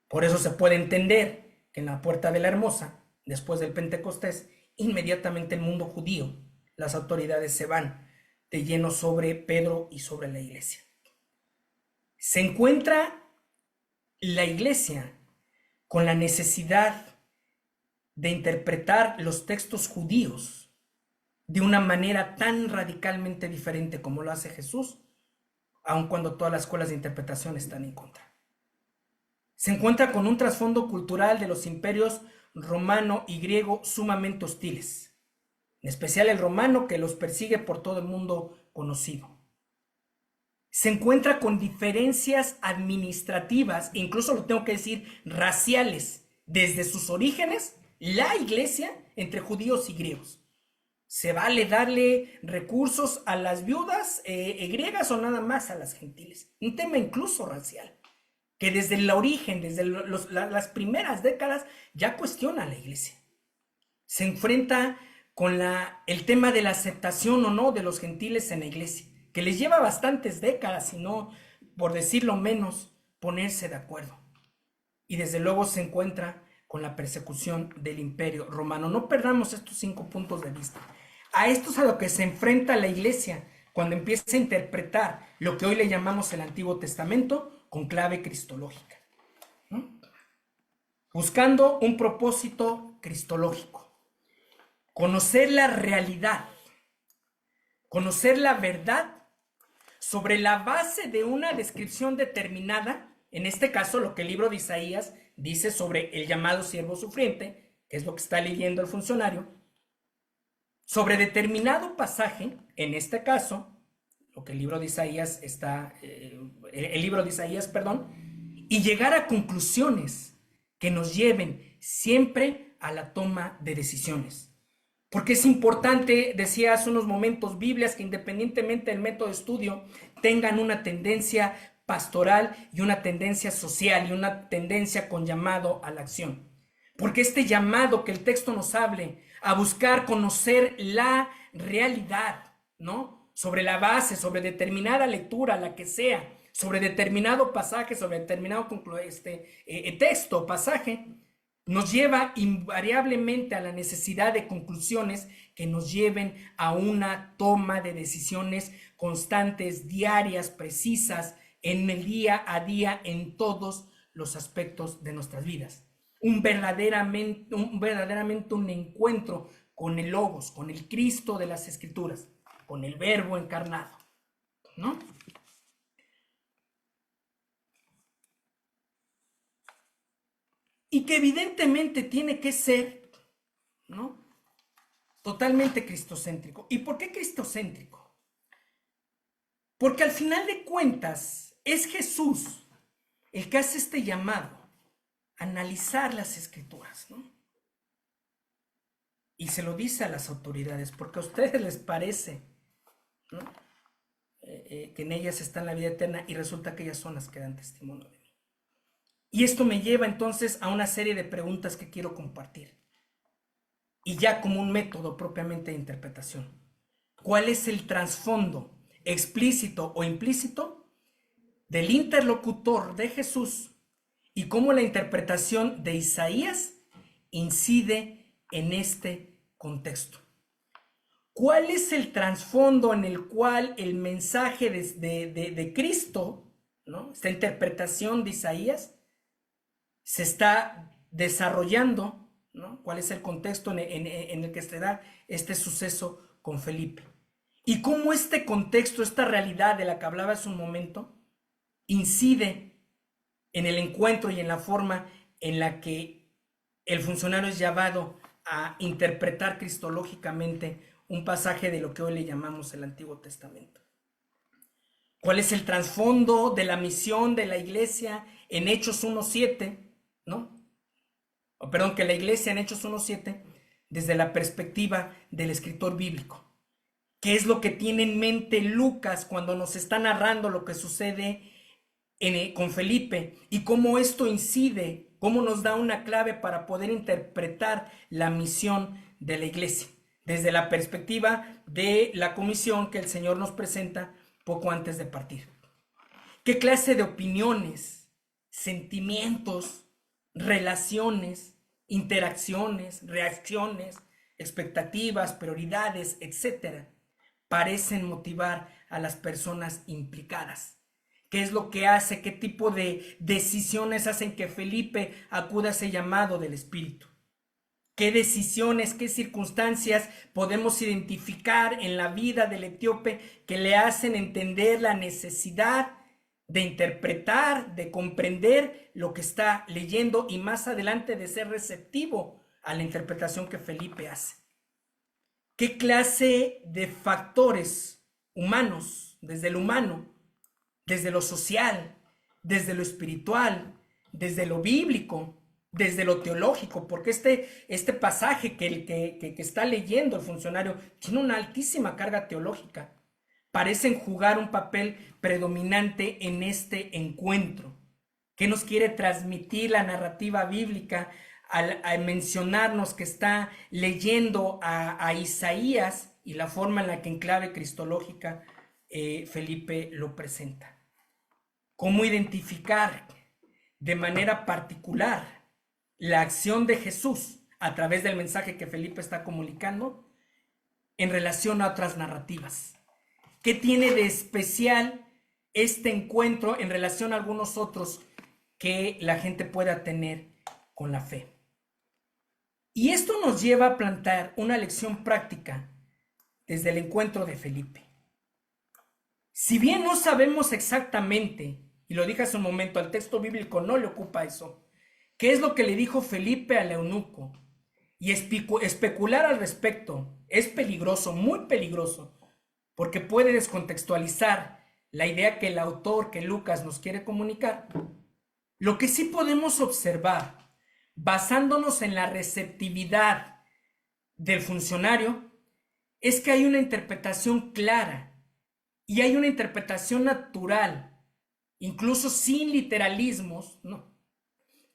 Por eso se puede entender que en la Puerta de la Hermosa, después del Pentecostés, inmediatamente el mundo judío, las autoridades se van de lleno sobre Pedro y sobre la iglesia. Se encuentra la iglesia con la necesidad de interpretar los textos judíos de una manera tan radicalmente diferente como lo hace Jesús, aun cuando todas las escuelas de interpretación están en contra. Se encuentra con un trasfondo cultural de los imperios romano y griego sumamente hostiles, en especial el romano, que los persigue por todo el mundo conocido. Se encuentra con diferencias administrativas, incluso lo tengo que decir, raciales, desde sus orígenes, la iglesia entre judíos y griegos. ¿Se vale darle recursos a las viudas griegas o nada más a las gentiles? Un tema incluso racial, que desde el origen, desde las primeras décadas, ya cuestiona la iglesia. Se enfrenta con el tema de la aceptación o no de los gentiles en la iglesia, que les lleva bastantes décadas, si no, por decirlo menos, ponerse de acuerdo. Y desde luego se encuentra con la persecución del imperio romano. No perdamos estos 5 puntos de vista. A esto es a lo que se enfrenta la iglesia cuando empieza a interpretar lo que hoy le llamamos el Antiguo Testamento con clave cristológica, ¿no? Buscando un propósito cristológico. Conocer la realidad, conocer la verdad sobre la base de una descripción determinada, en este caso lo que el libro de Isaías dice sobre el llamado siervo sufriente, que es lo que está leyendo el funcionario, sobre determinado pasaje, en este caso, lo que el libro de Isaías y llegar a conclusiones que nos lleven siempre a la toma de decisiones. Porque es importante, decía hace unos momentos, Biblias que independientemente del método de estudio tengan una tendencia pastoral y una tendencia social y una tendencia con llamado a la acción. Porque este llamado que el texto nos hable a buscar conocer la realidad, ¿no? Sobre la base, sobre determinada lectura, la que sea, sobre determinado pasaje, sobre determinado texto, pasaje, nos lleva invariablemente a la necesidad de conclusiones que nos lleven a una toma de decisiones constantes, diarias, precisas, en el día a día, en todos los aspectos de nuestras vidas. Verdaderamente un encuentro con el Logos, con el Cristo de las Escrituras, con el Verbo encarnado, ¿no? Y que evidentemente tiene que ser, ¿no?, totalmente cristocéntrico. ¿Y por qué cristocéntrico? Porque al final de cuentas es Jesús el que hace este llamado a analizar las Escrituras, ¿no? Y se lo dice a las autoridades, porque a ustedes les parece, ¿no?, que en ellas está la vida eterna y resulta que ellas son las que dan testimonio de mí. Y esto me lleva entonces a una serie de preguntas que quiero compartir. Y ya como un método propiamente de interpretación. ¿Cuál es el trasfondo explícito o implícito del interlocutor de Jesús y cómo la interpretación de Isaías incide en este contexto? ¿Cuál es el trasfondo en el cual el mensaje de Cristo, ¿no?, esta interpretación de Isaías, se está desarrollando, ¿no? ¿Cuál es el contexto en el que se da este suceso con Felipe? Y cómo este contexto, esta realidad de la que hablaba hace un momento, incide en el encuentro y en la forma en la que el funcionario es llamado a interpretar cristológicamente un pasaje de lo que hoy le llamamos el Antiguo Testamento. ¿Cuál es el trasfondo de la misión de la iglesia en Hechos 1:7, ¿no? O perdón, que la iglesia en Hechos 1:7, desde la perspectiva del escritor bíblico? ¿Qué es lo que tiene en mente Lucas cuando nos está narrando lo que sucede con Felipe y cómo esto incide, cómo nos da una clave para poder interpretar la misión de la iglesia desde la perspectiva de la comisión que el Señor nos presenta poco antes de partir? ¿Qué clase de opiniones, sentimientos, relaciones, interacciones, reacciones, expectativas, prioridades, etcétera, parecen motivar a las personas implicadas? ¿Qué es lo que hace? ¿Qué tipo de decisiones hacen que Felipe acuda a ese llamado del Espíritu? ¿Qué decisiones, qué circunstancias podemos identificar en la vida del etíope que le hacen entender la necesidad de interpretar, de comprender lo que está leyendo y más adelante de ser receptivo a la interpretación que Felipe hace? ¿Qué clase de factores humanos, desde lo humano, desde lo social, desde lo espiritual, desde lo bíblico, desde lo teológico? Porque este pasaje que está leyendo el funcionario tiene una altísima carga teológica. Parecen jugar un papel predominante en este encuentro. ¿Qué nos quiere transmitir la narrativa bíblica al mencionarnos que está leyendo a Isaías y la forma en la que en clave cristológica Felipe lo presenta? ¿Cómo identificar de manera particular la acción de Jesús a través del mensaje que Felipe está comunicando en relación a otras narrativas? ¿Qué tiene de especial este encuentro en relación a algunos otros que la gente pueda tener con la fe? Y esto nos lleva a plantear una lección práctica desde el encuentro de Felipe. Si bien no sabemos exactamente, y lo dije hace un momento, al texto bíblico no le ocupa eso, qué es lo que le dijo Felipe al eunuco, y especular al respecto es peligroso, muy peligroso, porque puede descontextualizar la idea que el autor, que Lucas, nos quiere comunicar. Lo que sí podemos observar, basándonos en la receptividad del funcionario, es que hay una interpretación clara y hay una interpretación natural, incluso sin literalismos, ¿no?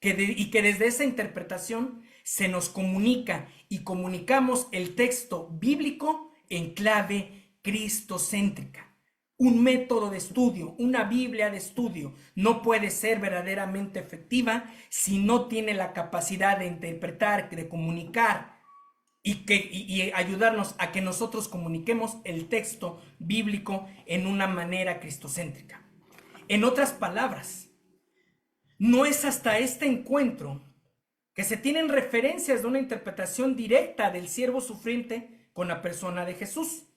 Y que desde esa interpretación se nos comunica y comunicamos el texto bíblico en clave cristocéntrica. Un método de estudio, una Biblia de estudio, no puede ser verdaderamente efectiva si no tiene la capacidad de interpretar, de comunicar y ayudarnos a que nosotros comuniquemos el texto bíblico en una manera cristocéntrica. En otras palabras, no es hasta este encuentro que se tienen referencias de una interpretación directa del siervo sufriente con la persona de Jesús,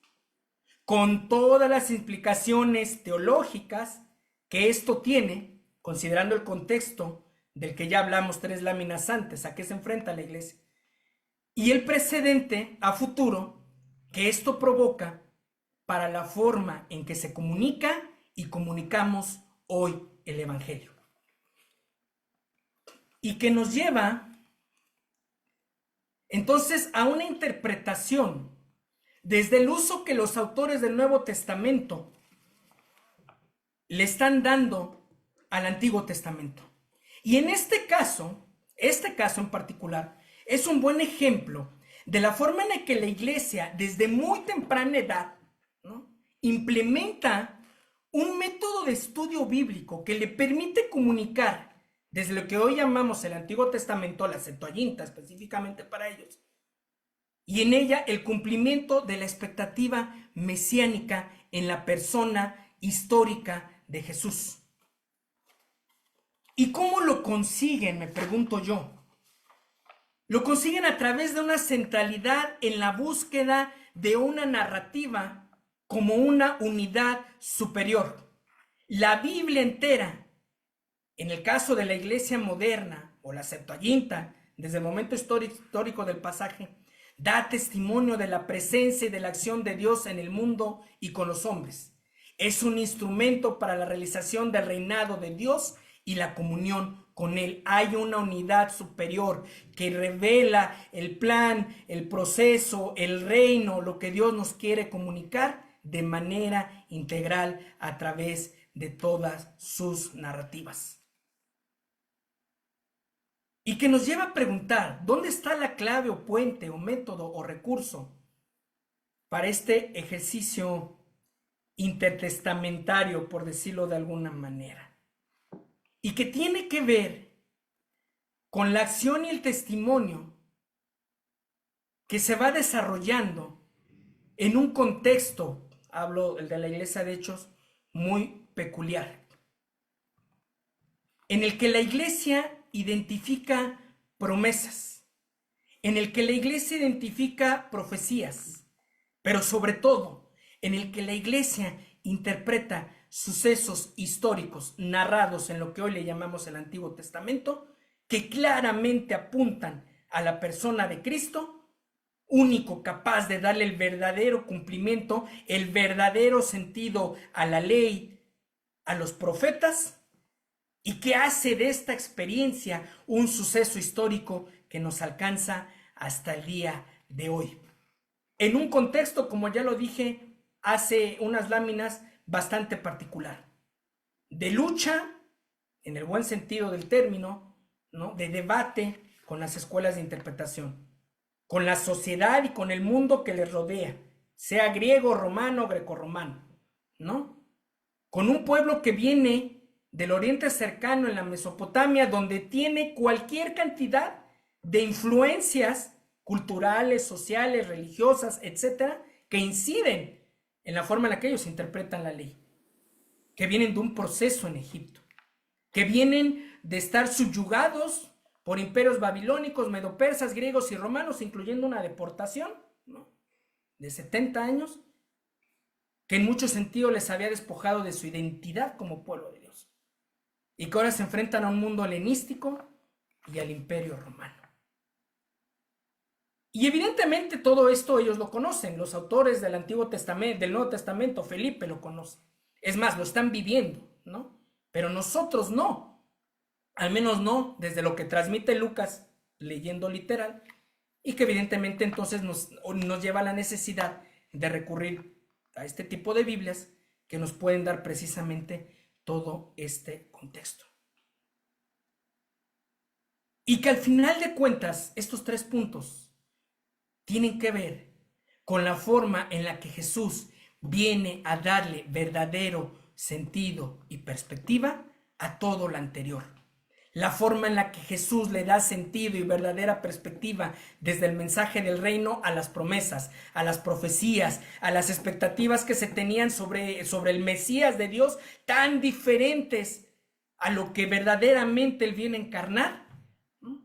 con todas las implicaciones teológicas que esto tiene, considerando el contexto del que ya hablamos 3 láminas antes, a qué se enfrenta la iglesia, y el precedente a futuro que esto provoca para la forma en que se comunica y comunicamos hoy el Evangelio. Y que nos lleva entonces a una interpretación desde el uso que los autores del Nuevo Testamento le están dando al Antiguo Testamento. Y en este caso en particular, es un buen ejemplo de la forma en la que la iglesia desde muy temprana edad, ¿no?, implementa un método de estudio bíblico que le permite comunicar desde lo que hoy llamamos el Antiguo Testamento, la Septuaginta específicamente para ellos, y en ella el cumplimiento de la expectativa mesiánica en la persona histórica de Jesús. ¿Y cómo lo consiguen? Me pregunto yo. Lo consiguen a través de una centralidad en la búsqueda de una narrativa como una unidad superior. La Biblia entera, en el caso de la iglesia moderna o la Septuaginta, desde el momento histórico del pasaje, da testimonio de la presencia y de la acción de Dios en el mundo y con los hombres. Es un instrumento para la realización del reinado de Dios y la comunión con Él. Hay una unidad superior que revela el plan, el proceso, el reino, lo que Dios nos quiere comunicar de manera integral a través de todas sus narrativas. Y que nos lleva a preguntar, ¿dónde está la clave o puente o método o recurso para este ejercicio intertestamentario, por decirlo de alguna manera? Y que tiene que ver con la acción y el testimonio que se va desarrollando en un contexto, hablo el de la iglesia de Hechos, muy peculiar, en el que la iglesia identifica promesas, en el que la iglesia identifica profecías, pero sobre todo en el que la iglesia interpreta sucesos históricos narrados en lo que hoy le llamamos el Antiguo Testamento, que claramente apuntan a la persona de Cristo, único capaz de darle el verdadero cumplimiento, el verdadero sentido a la ley, a los profetas, y que hace de esta experiencia un suceso histórico que nos alcanza hasta el día de hoy. En un contexto, como ya lo dije hace unas láminas, bastante particular, de lucha, en el buen sentido del término, ¿no? De debate con las escuelas de interpretación, con la sociedad y con el mundo que les rodea, sea griego, romano, grecorromano, ¿no? Con un pueblo que viene del Oriente Cercano, en la Mesopotamia, donde tiene cualquier cantidad de influencias culturales, sociales, religiosas, etcétera, que inciden en la forma en la que ellos interpretan la ley, que vienen de un proceso en Egipto, que vienen de estar subyugados por imperios babilónicos, medopersas, griegos y romanos, incluyendo una deportación, ¿no?, de 70 años, que en muchos sentidos les había despojado de su identidad como pueblo de Dios, y que ahora se enfrentan a un mundo helenístico y al imperio romano. Y evidentemente todo esto ellos lo conocen, los autores del Antiguo Testamento, del Nuevo Testamento, Felipe lo conoce. Es más, lo están viviendo, ¿no? Pero nosotros no, al menos no desde lo que transmite Lucas leyendo literal, y que evidentemente entonces nos lleva a la necesidad de recurrir a este tipo de Biblias que nos pueden dar precisamente todo este contexto. Y que al final de cuentas, estos 3 puntos tienen que ver con la forma en la que Jesús viene a darle verdadero sentido y perspectiva a todo lo anterior. La forma en la que Jesús le da sentido y verdadera perspectiva desde el mensaje del reino a las promesas, a las profecías, a las expectativas que se tenían sobre el Mesías de Dios, tan diferentes a lo que verdaderamente Él viene a encarnar, ¿no?,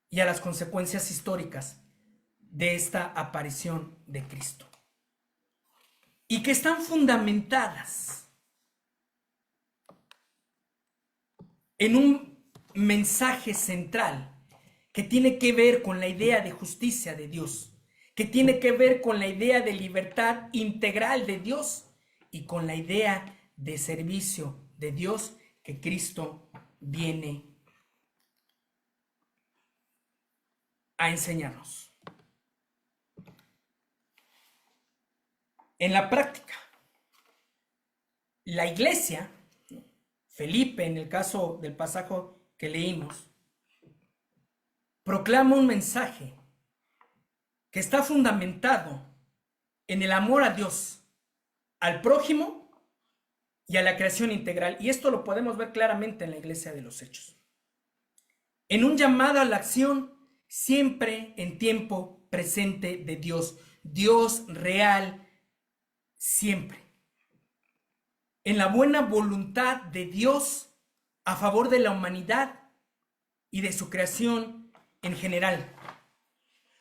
y a las consecuencias históricas de esta aparición de Cristo, y que están fundamentadas en un mensaje central que tiene que ver con la idea de justicia de Dios, que tiene que ver con la idea de libertad integral de Dios y con la idea de servicio de Dios que Cristo viene a enseñarnos. En la práctica, la iglesia, Felipe, en el caso del pasaje que leímos, proclama un mensaje que está fundamentado en el amor a Dios, al prójimo y a la creación integral. Y esto lo podemos ver claramente en la iglesia de los Hechos. En un llamado a la acción siempre en tiempo presente de Dios, Dios real, siempre. En la buena voluntad de Dios a favor de la humanidad y de su creación en general,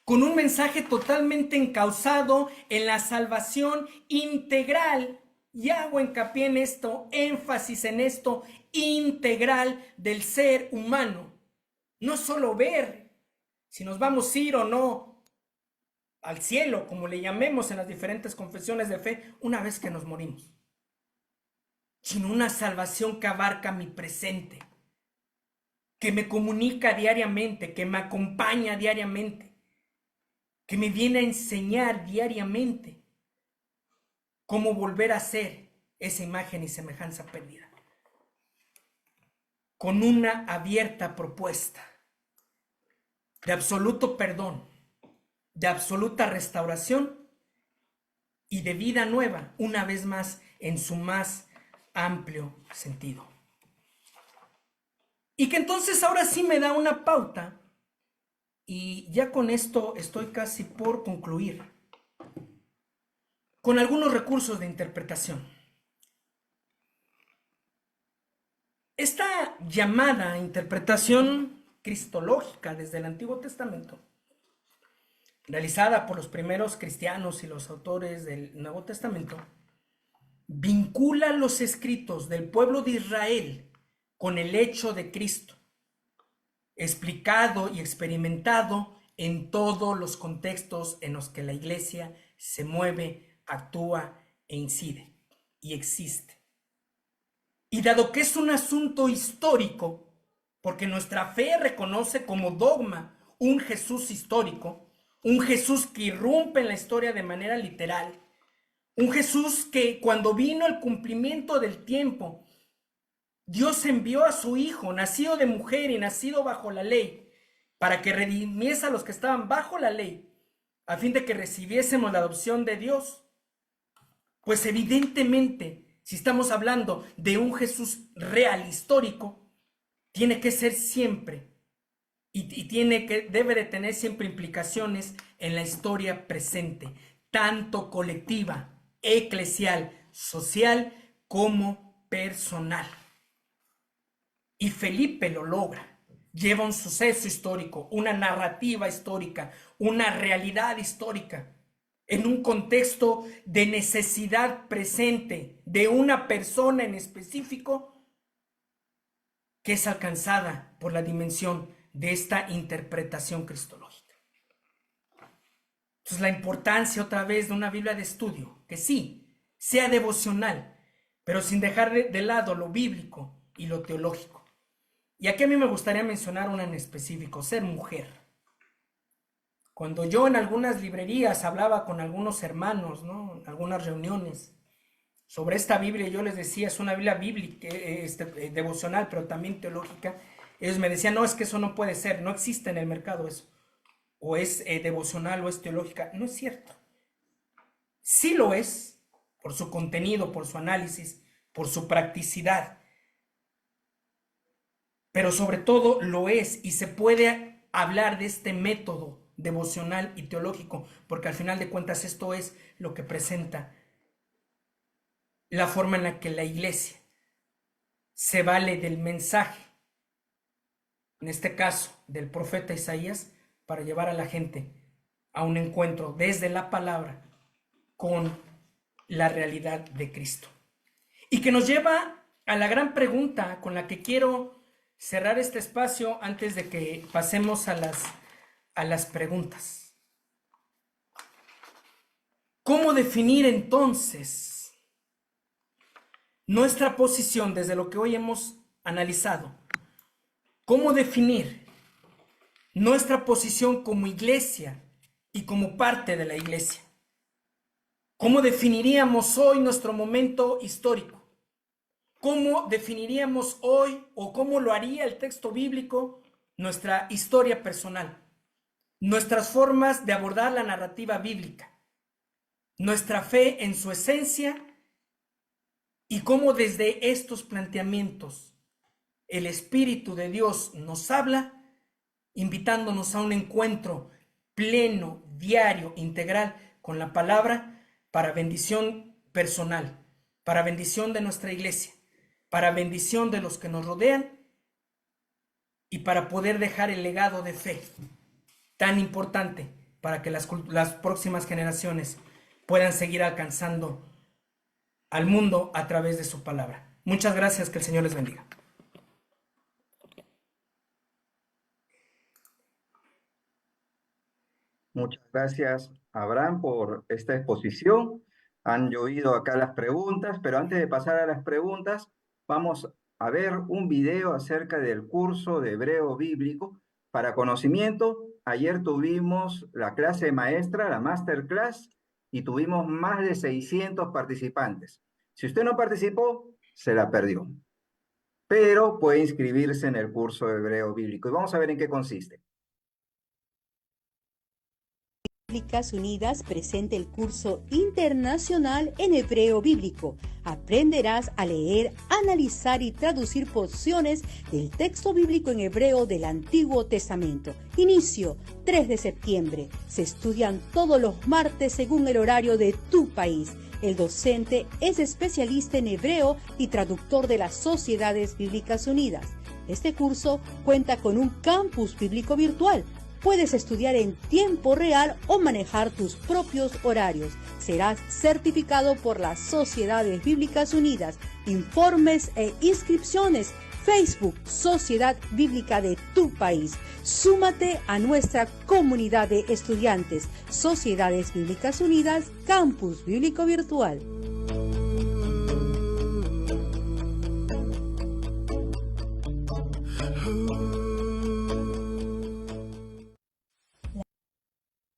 con un mensaje totalmente encauzado en la salvación integral, y hago hincapié en esto, énfasis en esto, integral del ser humano. No solo ver si nos vamos a ir o no al cielo, como le llamemos en las diferentes confesiones de fe, una vez que nos morimos, sino una salvación que abarca mi presente, que me comunica diariamente, que me acompaña diariamente, que me viene a enseñar diariamente cómo volver a ser esa imagen y semejanza perdida. Con una abierta propuesta de absoluto perdón, de absoluta restauración y de vida nueva, una vez más en su más amplio sentido. Y que entonces ahora sí me da una pauta, y ya con esto estoy casi por concluir, con algunos recursos de interpretación. Esta llamada interpretación cristológica desde el Antiguo Testamento, realizada por los primeros cristianos y los autores del Nuevo Testamento, vincula los escritos del pueblo de Israel con el hecho de Cristo, explicado y experimentado en todos los contextos en los que la iglesia se mueve, actúa e incide y existe. Y dado que es un asunto histórico, porque nuestra fe reconoce como dogma un Jesús histórico, un Jesús que irrumpe en la historia de manera literal, un Jesús que cuando vino el cumplimiento del tiempo, Dios envió a su Hijo, nacido de mujer y nacido bajo la ley, para que redimiese a los que estaban bajo la ley, a fin de que recibiésemos la adopción de Dios. Pues evidentemente, si estamos hablando de un Jesús real, histórico, tiene que ser siempre y debe de tener siempre implicaciones en la historia presente, tanto colectiva, eclesial, social, como personal. Y Felipe lo logra. Lleva un suceso histórico, una narrativa histórica, una realidad histórica, en un contexto de necesidad presente de una persona en específico, que es alcanzada por la dimensión de esta interpretación cristológica. Entonces, la importancia otra vez de una Biblia de estudio, que sí, sea devocional, pero sin dejar de lado lo bíblico y lo teológico. Y aquí a mí me gustaría mencionar una en específico, ser mujer. Cuando yo en algunas librerías hablaba con algunos hermanos, ¿no?, en algunas reuniones sobre esta Biblia, yo les decía, es una Biblia bíblica, devocional, pero también teológica. Ellos me decían, no, es que eso no puede ser, no existe en el mercado eso. O es devocional o es teológica. No es cierto. Sí lo es, por su contenido, por su análisis, por su practicidad. Pero sobre todo lo es, y se puede hablar de este método devocional y teológico, porque al final de cuentas esto es lo que presenta la forma en la que la iglesia se vale del mensaje, en este caso del profeta Isaías, para llevar a la gente a un encuentro desde la palabra con la realidad de Cristo. Y que nos lleva a la gran pregunta con la que quiero cerrar este espacio antes de que pasemos a las preguntas. ¿Cómo definir entonces nuestra posición desde lo que hoy hemos analizado? ¿Cómo definir nuestra posición como iglesia y como parte de la iglesia? ¿Cómo definiríamos hoy nuestro momento histórico? ¿Cómo definiríamos hoy, o cómo lo haría el texto bíblico, nuestra historia personal? Nuestras formas de abordar la narrativa bíblica, nuestra fe en su esencia, y cómo desde estos planteamientos el Espíritu de Dios nos habla, invitándonos a un encuentro pleno, diario, integral con la palabra, para bendición personal, para bendición de nuestra iglesia, para bendición de los que nos rodean y para poder dejar el legado de fe tan importante para que las próximas generaciones puedan seguir alcanzando al mundo a través de su palabra. Muchas gracias, que el Señor les bendiga. Muchas gracias, Abraham, por esta exposición. Han llovido acá las preguntas, pero antes de pasar a las preguntas, vamos a ver un video acerca del curso de hebreo bíblico para conocimiento. Ayer tuvimos la clase maestra, la masterclass, y tuvimos más de 600 participantes. Si usted no participó, se la perdió, pero puede inscribirse en el curso de hebreo bíblico. Y vamos a ver en qué consiste. Bíblicas Unidas presenta el curso internacional en hebreo bíblico. Aprenderás a leer, analizar y traducir porciones del texto bíblico en hebreo del Antiguo Testamento. Inicio 3 de septiembre. Se estudian todos los martes según el horario de tu país. El docente es especialista en hebreo y traductor de las Sociedades Bíblicas Unidas. Este curso cuenta con un campus bíblico virtual. Puedes estudiar en tiempo real o manejar tus propios horarios. Serás certificado por las Sociedades Bíblicas Unidas. Informes e inscripciones. Facebook, Sociedad Bíblica de tu país. Súmate a nuestra comunidad de estudiantes. Sociedades Bíblicas Unidas, Campus Bíblico Virtual.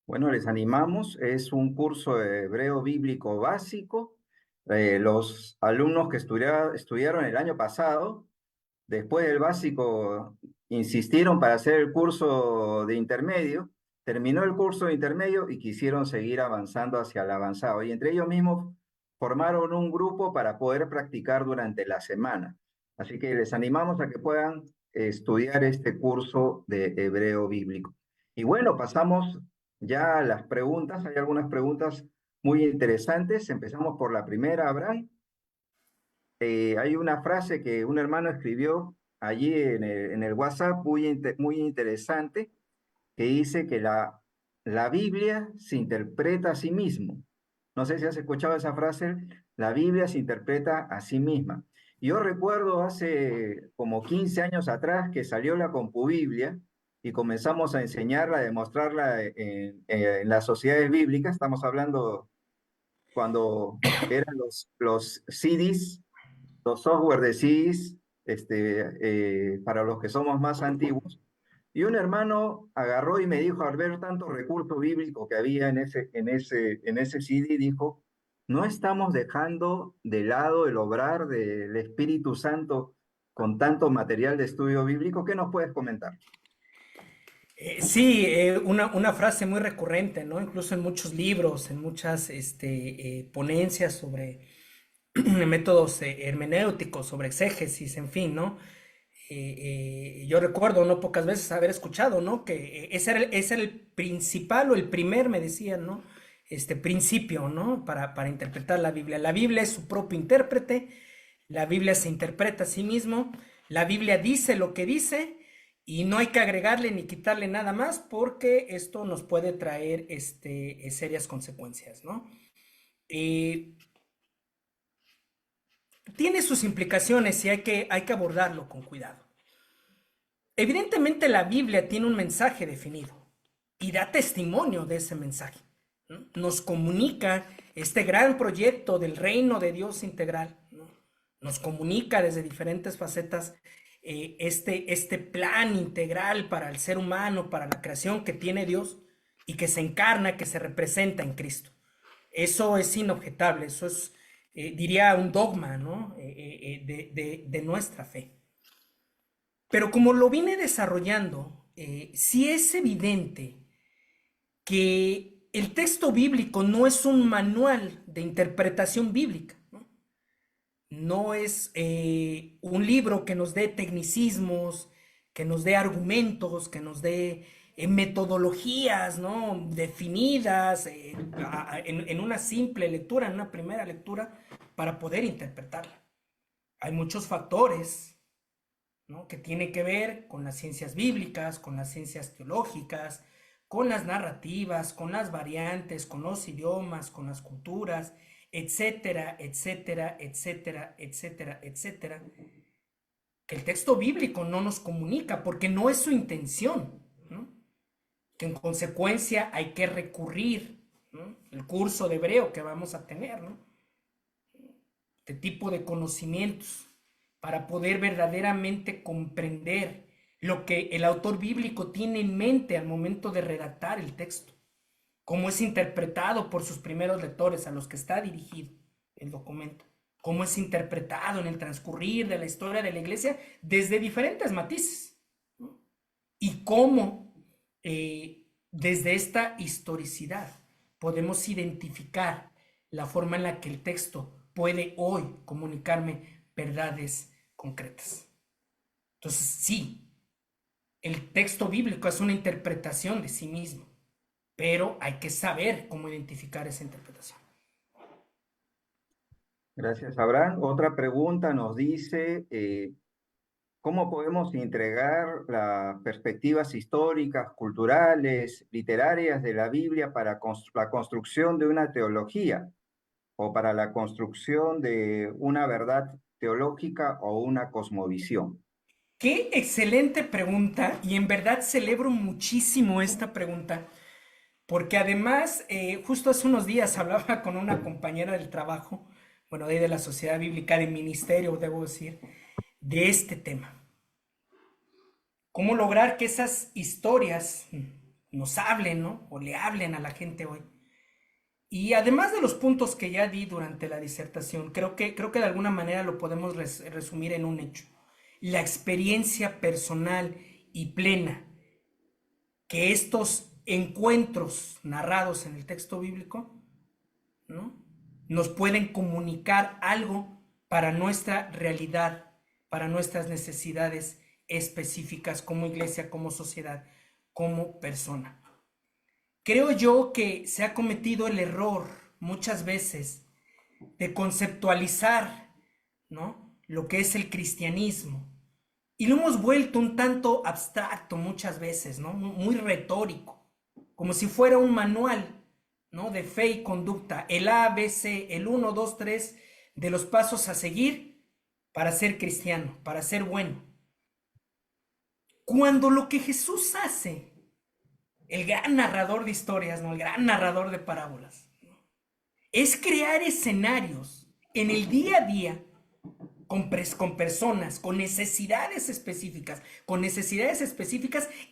Bueno, les animamos, es un curso de hebreo bíblico básico. Los alumnos que estudiaron el año pasado, después del básico, insistieron para hacer el curso de intermedio, terminó el curso de intermedio y quisieron seguir avanzando hacia el avanzado. Y entre ellos mismos formaron un grupo para poder practicar durante la semana. Así que les animamos a que puedan estudiar este curso de hebreo bíblico. Y bueno, pasamos ya a las preguntas. Hay algunas preguntas muy interesantes. Empezamos por la primera, Abraham. Hay una frase que un hermano escribió allí en el WhatsApp muy interesante, que dice que la Biblia se interpreta a sí mismo. No sé si has escuchado esa frase, la Biblia se interpreta a sí misma. Yo recuerdo hace como 15 años atrás que salió la Compubiblia y comenzamos a enseñarla, a demostrarla en las sociedades bíblicas. Estamos hablando cuando eran los CDs, los software de CDs, para los que somos más antiguos. Y un hermano agarró y me dijo, al ver tanto recurso bíblico que había en ese CD, dijo, no estamos dejando de lado el obrar del Espíritu Santo con tanto material de estudio bíblico. ¿Qué nos puedes comentar? Sí, una frase muy recurrente, ¿no? Incluso en muchos libros, en muchas ponencias sobre métodos hermenéuticos, sobre exégesis, en fin, ¿no? Yo recuerdo, no pocas veces haber escuchado, ¿no? Que ese era el principal o el primer, me decían, ¿no? Principio, ¿no? Para interpretar la Biblia. La Biblia es su propio intérprete, la Biblia se interpreta a sí mismo, la Biblia dice lo que dice y no hay que agregarle ni quitarle nada más porque esto nos puede traer serias consecuencias, ¿no? Tiene sus implicaciones y hay que abordarlo con cuidado. Evidentemente la Biblia tiene un mensaje definido y da testimonio de ese mensaje, ¿no? Nos comunica este gran proyecto del reino de Dios integral, ¿no? Nos comunica desde diferentes facetas este plan integral para el ser humano, para la creación que tiene Dios y que se encarna, que se representa en Cristo. Eso es inobjetable, eso es, diría, un dogma, ¿no? de nuestra fe. Pero como lo vine desarrollando, sí es evidente que el texto bíblico no es un manual de interpretación bíblica, ¿no? No es un libro que nos dé tecnicismos, que nos dé argumentos, que nos dé metodologías, ¿no? Definidas en una simple lectura, en una primera lectura, para poder interpretarla. Hay muchos factores, ¿no? Que tiene que ver con las ciencias bíblicas, con las ciencias teológicas, con las narrativas, con las variantes, con los idiomas, con las culturas, etcétera, etcétera, etcétera, etcétera, etcétera, que el texto bíblico no nos comunica porque no es su intención, ¿no? Que en consecuencia hay que recurrir, ¿no? El curso de hebreo que vamos a tener, ¿no? Este tipo de conocimientos para poder verdaderamente comprender lo que el autor bíblico tiene en mente al momento de redactar el texto, cómo es interpretado por sus primeros lectores a los que está dirigido el documento, cómo es interpretado en el transcurrir de la historia de la iglesia desde diferentes matices, ¿no? Y cómo desde esta historicidad podemos identificar la forma en la que el texto puede hoy comunicarme verdades concretas. Entonces, sí, el texto bíblico es una interpretación de sí mismo, pero hay que saber cómo identificar esa interpretación. Gracias, Abraham. Otra pregunta nos dice, ¿cómo podemos integrar las perspectivas históricas, culturales, literarias de la Biblia para la construcción de una teología o para la construcción de una verdad teológica o una cosmovisión? Qué excelente pregunta, y en verdad celebro muchísimo esta pregunta, porque además, justo hace unos días hablaba con una compañera del trabajo, bueno, de la Sociedad Bíblica de Ministerio, debo decir, de este tema. ¿Cómo lograr que esas historias nos hablen, ¿no? O le hablen a la gente hoy? Y además de los puntos que ya di durante la disertación, creo que de alguna manera lo podemos resumir en un hecho. La experiencia personal y plena que estos encuentros narrados en el texto bíblico, ¿no?, nos pueden comunicar algo para nuestra realidad, para nuestras necesidades específicas como iglesia, como sociedad, como persona. Creo yo que se ha cometido el error muchas veces de conceptualizar, ¿no?, lo que es el cristianismo, y lo hemos vuelto un tanto abstracto muchas veces, ¿no?, muy retórico, como si fuera un manual, ¿no?, de fe y conducta, el A, B, C, el 1, 2, 3 de los pasos a seguir para ser cristiano, para ser bueno. Cuando lo que Jesús hace, el gran narrador de historias, ¿no?, el gran narrador de parábolas, ¿no?, es crear escenarios en el día a día con personas, con necesidades específicas,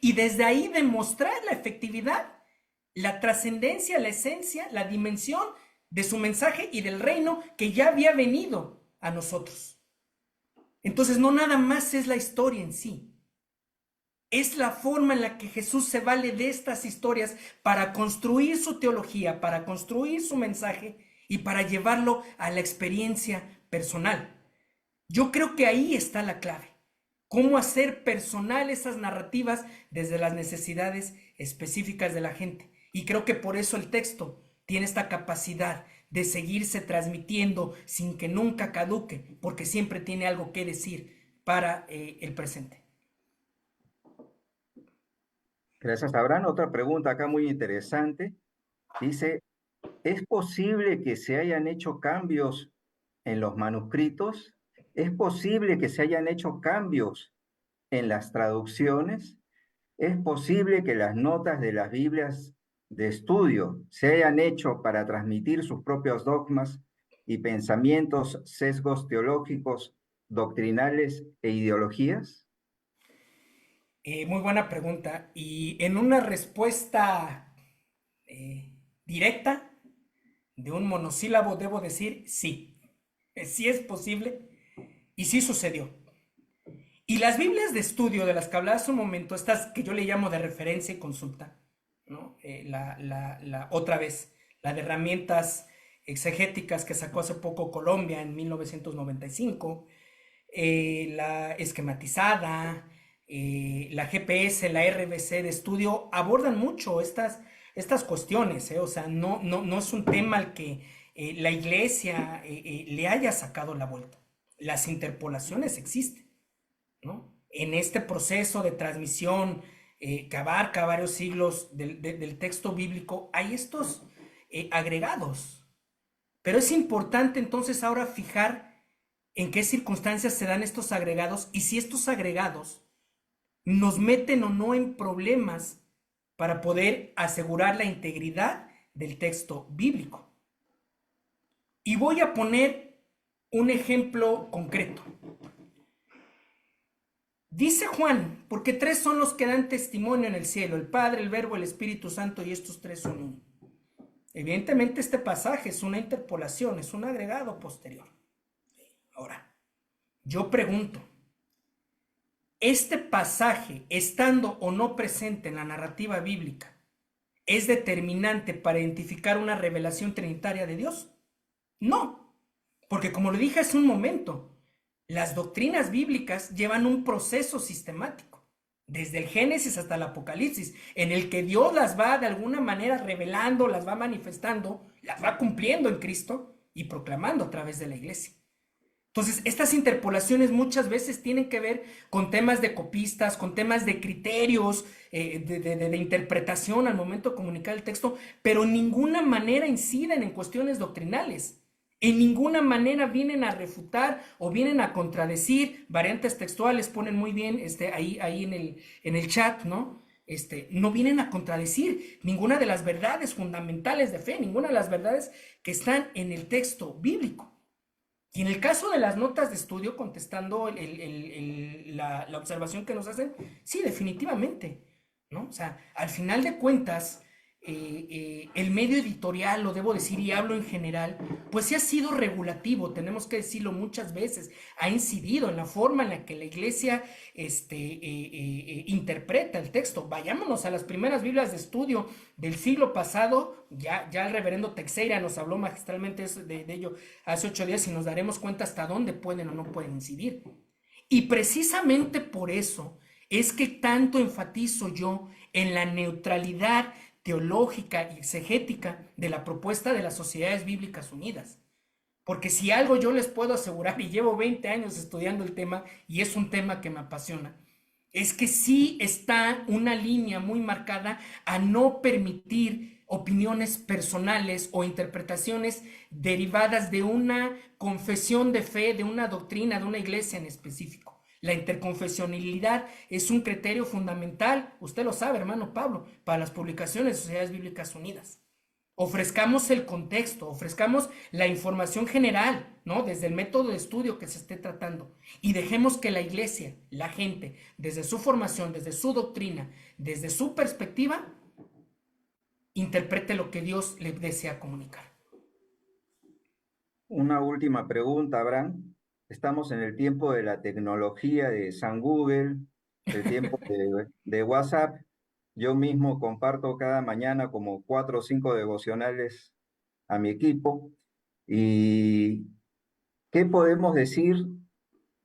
y desde ahí demostrar la efectividad, la trascendencia, la esencia, la dimensión de su mensaje y del reino que ya había venido a nosotros. Entonces, no nada más es la historia en sí, es la forma en la que Jesús se vale de estas historias para construir su teología, para construir su mensaje y para llevarlo a la experiencia personal. Yo creo que ahí está la clave. Cómo hacer personal esas narrativas desde las necesidades específicas de la gente. Y creo que por eso el texto tiene esta capacidad de seguirse transmitiendo sin que nunca caduque, porque siempre tiene algo que decir para el presente. Gracias, Abraham. Otra pregunta acá muy interesante. Dice, ¿es posible que se hayan hecho cambios en los manuscritos? ¿Es posible que se hayan hecho cambios en las traducciones? ¿Es posible que las notas de las Biblias de estudio se hayan hecho para transmitir sus propios dogmas y pensamientos, sesgos teológicos, doctrinales e ideologías? Muy buena pregunta. Y en una respuesta directa, de un monosílabo, debo decir sí. Sí es posible y sí sucedió. Y las Biblias de estudio de las que hablaba hace un momento, estas que yo le llamo de referencia y consulta, ¿no? Otra vez, la de herramientas exegéticas que sacó hace poco Colombia en 1995, la esquematizada, la GPS, la RBC de estudio, abordan mucho estas cuestiones, o sea, no es un tema al que la iglesia le haya sacado la vuelta. Las interpolaciones existen, ¿no? en este proceso de transmisión que abarca varios siglos del texto bíblico, hay estos agregados. Pero es importante entonces ahora fijar en qué circunstancias se dan estos agregados y si estos agregados nos meten o no en problemas para poder asegurar la integridad del texto bíblico. Y voy a poner un ejemplo concreto. Dice Juan, porque tres son los que dan testimonio en el cielo, el Padre, el Verbo, el Espíritu Santo, y estos tres son uno. Evidentemente este pasaje es una interpolación, es un agregado posterior. Ahora, yo pregunto, ¿este pasaje, estando o no presente en la narrativa bíblica, es determinante para identificar una revelación trinitaria de Dios? No, porque como lo dije hace un momento, las doctrinas bíblicas llevan un proceso sistemático, desde el Génesis hasta el Apocalipsis, en el que Dios las va de alguna manera revelando, las va manifestando, las va cumpliendo en Cristo y proclamando a través de la iglesia. Entonces, estas interpolaciones muchas veces tienen que ver con temas de copistas, con temas de criterios, de interpretación al momento de comunicar el texto, pero en ninguna manera inciden en cuestiones doctrinales. En ninguna manera vienen a refutar o vienen a contradecir. Variantes textuales ponen muy bien ahí en el chat, ¿no? No vienen a contradecir ninguna de las verdades fundamentales de fe, ninguna de las verdades que están en el texto bíblico. Y en el caso de las notas de estudio, contestando la observación que nos hacen, sí, definitivamente, ¿no? O sea, al final de cuentas, el medio editorial, lo debo decir y hablo en general, pues sí ha sido regulativo, tenemos que decirlo muchas veces, ha incidido en la forma en la que la iglesia interpreta el texto. Vayámonos a las primeras Biblias de estudio del siglo pasado, ya el reverendo Teixeira nos habló magistralmente de ello hace 8 días y nos daremos cuenta hasta dónde pueden o no pueden incidir. Y precisamente por eso es que tanto enfatizo yo en la neutralidad teológica y exegética de la propuesta de las Sociedades Bíblicas Unidas. Porque si algo yo les puedo asegurar, y llevo 20 años estudiando el tema, y es un tema que me apasiona, es que sí está una línea muy marcada a no permitir opiniones personales o interpretaciones derivadas de una confesión de fe, de una doctrina, de una iglesia en específico. La interconfesionalidad es un criterio fundamental, usted lo sabe, hermano Pablo, para las publicaciones de Sociedades Bíblicas Unidas. Ofrezcamos el contexto, ofrezcamos la información general, ¿no? Desde el método de estudio que se esté tratando, y dejemos que la iglesia, la gente, desde su formación, desde su doctrina, desde su perspectiva, interprete lo que Dios le desea comunicar. Una última pregunta, Abraham. Estamos en el tiempo de la tecnología de San Google, el tiempo de WhatsApp. Yo mismo comparto cada mañana como 4 o 5 devocionales a mi equipo. ¿Y qué podemos decir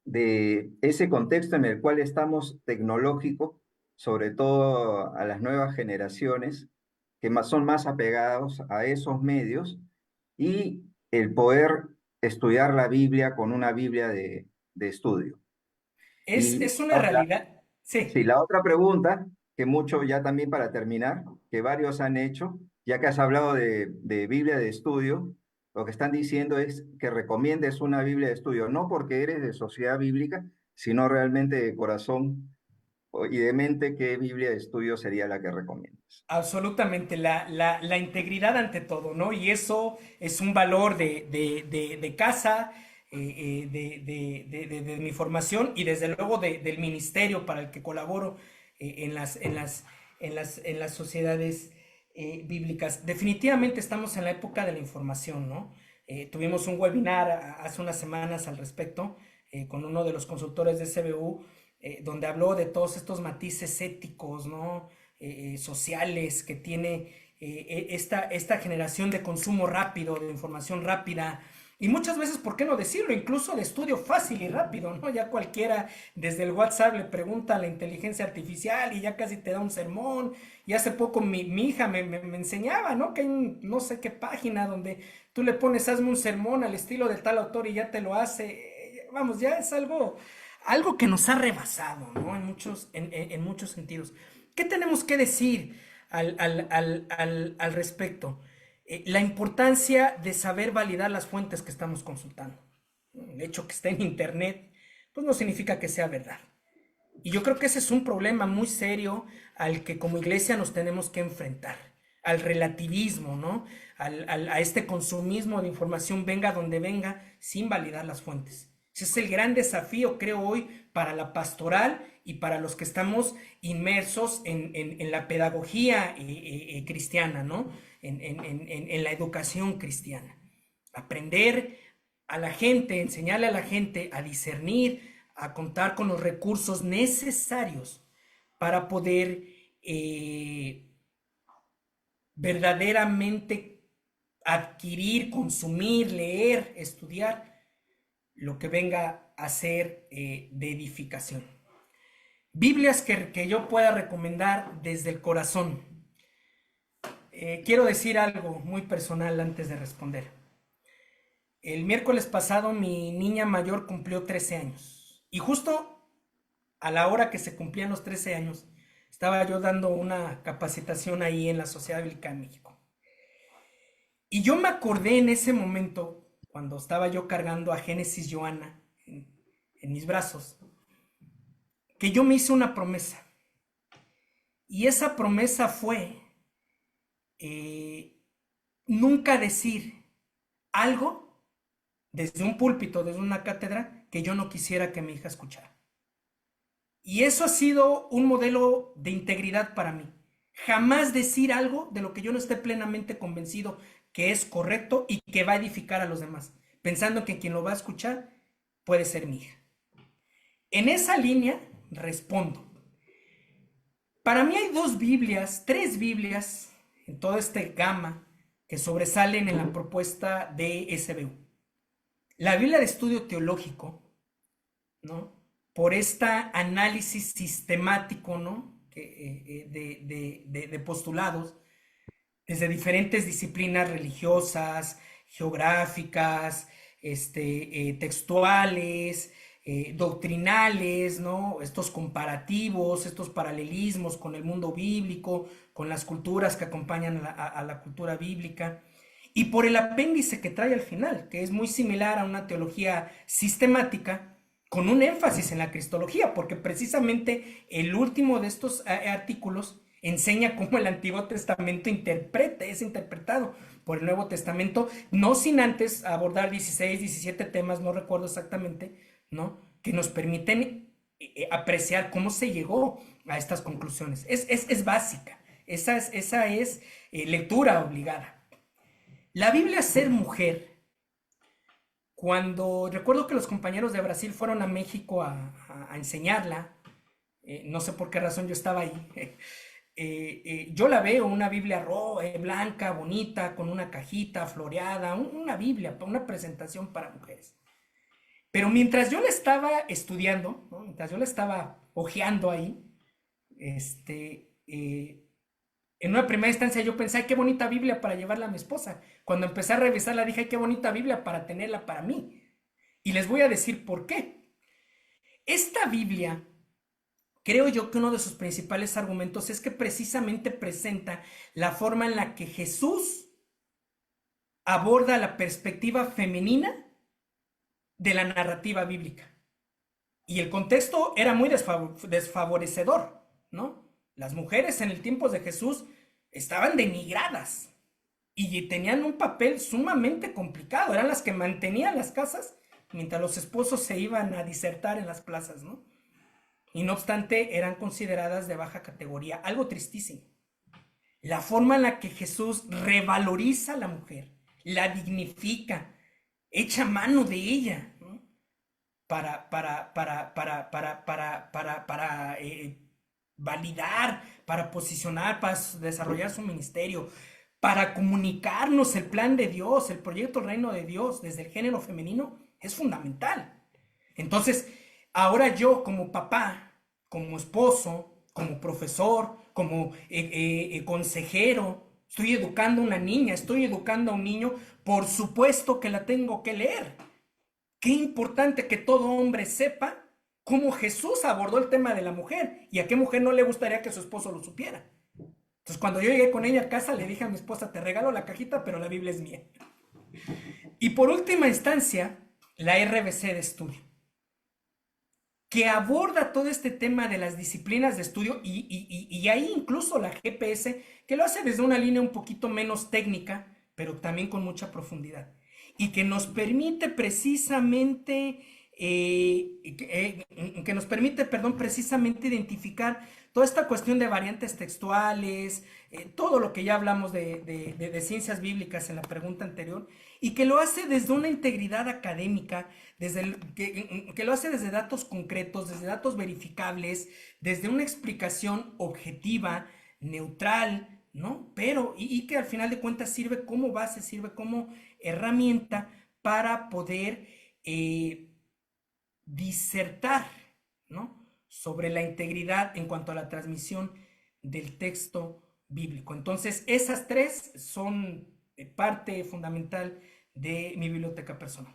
de ese contexto en el cual estamos tecnológico, sobre todo a las nuevas generaciones, que son más apegados a esos medios, y el poder estudiar la Biblia con una Biblia de estudio? Es una realidad. Sí, la otra pregunta, que mucho ya también para terminar, que varios han hecho, ya que has hablado de Biblia de estudio, lo que están diciendo es que recomiendes una Biblia de estudio, no porque eres de sociedad bíblica, sino realmente de corazón y de mente, ¿qué Biblia de estudio sería la que recomiendas? Absolutamente, la integridad ante todo, ¿no? Y eso es un valor de casa, de mi formación y desde luego del ministerio para el que colaboro en las sociedades bíblicas. Definitivamente estamos en la época de la información, ¿no? Tuvimos un webinar hace unas semanas al respecto con uno de los consultores de SBU, donde habló de todos estos matices éticos, ¿no? Sociales que tiene esta generación de consumo rápido, de información rápida, y muchas veces, ¿por qué no decirlo? Incluso de estudio fácil y rápido, ¿no? Ya cualquiera desde el WhatsApp le pregunta a la inteligencia artificial y ya casi te da un sermón. Y hace poco mi hija me enseñaba, ¿no? Que hay no sé qué página donde tú le pones, hazme un sermón al estilo de tal autor y ya te lo hace. Vamos, ya es algo algo que nos ha rebasado, ¿no? En muchos sentidos. ¿Qué tenemos que decir al respecto? La importancia de saber validar las fuentes que estamos consultando. El hecho que esté en internet, pues no significa que sea verdad. Y yo creo que ese es un problema muy serio al que como iglesia nos tenemos que enfrentar, al relativismo, ¿no? A este consumismo de información, venga donde venga, sin validar las fuentes. Ese es el gran desafío, creo, hoy para la pastoral y para los que estamos inmersos en la pedagogía cristiana, ¿no? En la educación cristiana. Aprender a la gente, enseñarle a la gente a discernir, a contar con los recursos necesarios para poder verdaderamente adquirir, consumir, leer, estudiar lo que venga a ser de edificación. Biblias que yo pueda recomendar desde el corazón. Quiero decir algo muy personal antes de responder. El miércoles pasado mi niña mayor cumplió 13 años y justo a la hora que se cumplían los 13 años estaba yo dando una capacitación ahí en la Sociedad Bíblica de México. Y yo me acordé en ese momento, cuando estaba yo cargando a Génesis Joana en mis brazos, que yo me hice una promesa. Y esa promesa fue nunca decir algo desde un púlpito, desde una cátedra, que yo no quisiera que mi hija escuchara. Y eso ha sido un modelo de integridad para mí. Jamás decir algo de lo que yo no esté plenamente convencido que es correcto y que va a edificar a los demás, pensando que quien lo va a escuchar puede ser mi hija. En esa línea respondo. Para mí hay tres Biblias en toda esta gama que sobresalen en la propuesta de SBU. La Biblia de Estudio Teológico, ¿no? Por este análisis sistemático, ¿no? De postulados desde diferentes disciplinas religiosas, geográficas, textuales, doctrinales, ¿no? Estos comparativos, estos paralelismos con el mundo bíblico, con las culturas que acompañan a la cultura bíblica, y por el apéndice que trae al final, que es muy similar a una teología sistemática, con un énfasis en la cristología, porque precisamente el último de estos artículos enseña cómo el Antiguo Testamento es interpretado por el Nuevo Testamento, no sin antes abordar 16, 17 temas, no recuerdo exactamente, ¿no? Que nos permiten apreciar cómo se llegó a estas conclusiones. Es básica, esa es lectura obligada. La Biblia Ser Mujer, cuando recuerdo que los compañeros de Brasil fueron a México a enseñarla, no sé por qué razón yo estaba ahí, yo la veo, una Biblia blanca, bonita, con una cajita floreada, una Biblia, una presentación para mujeres. Pero mientras yo la estaba estudiando, ¿no? Mientras yo la estaba hojeando ahí, en una primera instancia yo pensé, ay, qué bonita Biblia para llevarla a mi esposa. Cuando empecé a revisarla dije, ay, qué bonita Biblia para tenerla para mí. Y les voy a decir por qué. Esta Biblia, creo yo que uno de sus principales argumentos es que precisamente presenta la forma en la que Jesús aborda la perspectiva femenina de la narrativa bíblica. Y el contexto era muy desfavorecedor, ¿no? Las mujeres en el tiempo de Jesús estaban denigradas y tenían un papel sumamente complicado. Eran las que mantenían las casas mientras los esposos se iban a disertar en las plazas, ¿no? Y no obstante eran consideradas de baja categoría. Algo tristísimo. La forma en la que Jesús revaloriza a la mujer, la dignifica, echa mano de ella, ¿no? para validar, para posicionar, para desarrollar su ministerio, para comunicarnos el plan de Dios, el proyecto del reino de Dios desde el género femenino, es fundamental. Entonces, ahora yo como papá, como esposo, como profesor, como consejero, estoy educando a una niña, estoy educando a un niño, por supuesto que la tengo que leer. Qué importante que todo hombre sepa cómo Jesús abordó el tema de la mujer y a qué mujer no le gustaría que su esposo lo supiera. Entonces, cuando yo llegué con ella a casa, le dije a mi esposa, te regalo la cajita, pero la Biblia es mía. Y por última instancia, la RBC de estudio, que aborda todo este tema de las disciplinas de estudio y ahí incluso la GPS, que lo hace desde una línea un poquito menos técnica, pero también con mucha profundidad. Y que nos permite precisamente, precisamente identificar toda esta cuestión de variantes textuales, todo lo que ya hablamos de ciencias bíblicas en la pregunta anterior, y que lo hace desde una integridad académica, que lo hace desde datos concretos, desde datos verificables, desde una explicación objetiva, neutral, ¿no? Pero, y que al final de cuentas sirve como base, sirve como herramienta para poder disertar, ¿no?, sobre la integridad en cuanto a la transmisión del texto bíblico. Entonces, esas tres son parte fundamental de mi biblioteca personal.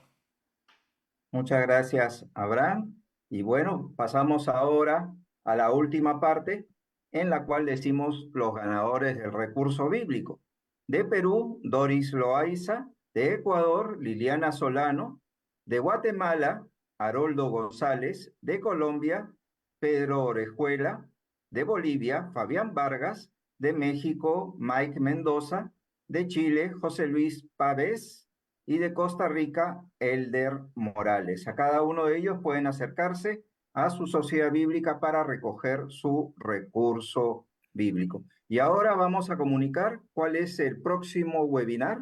Muchas gracias, Abraham. Y bueno, pasamos ahora a la última parte, en la cual decimos los ganadores del recurso bíblico. De Perú, Doris Loaiza. De Ecuador, Liliana Solano. De Guatemala, Haroldo González. De Colombia, Pedro Orejuela. De Bolivia, Fabián Vargas. De México, Mike Mendoza. De Chile, José Luis Pávez. Y de Costa Rica, Elder Morales. A cada uno de ellos pueden acercarse a su sociedad bíblica para recoger su recurso bíblico. Y ahora vamos a comunicar cuál es el próximo webinar.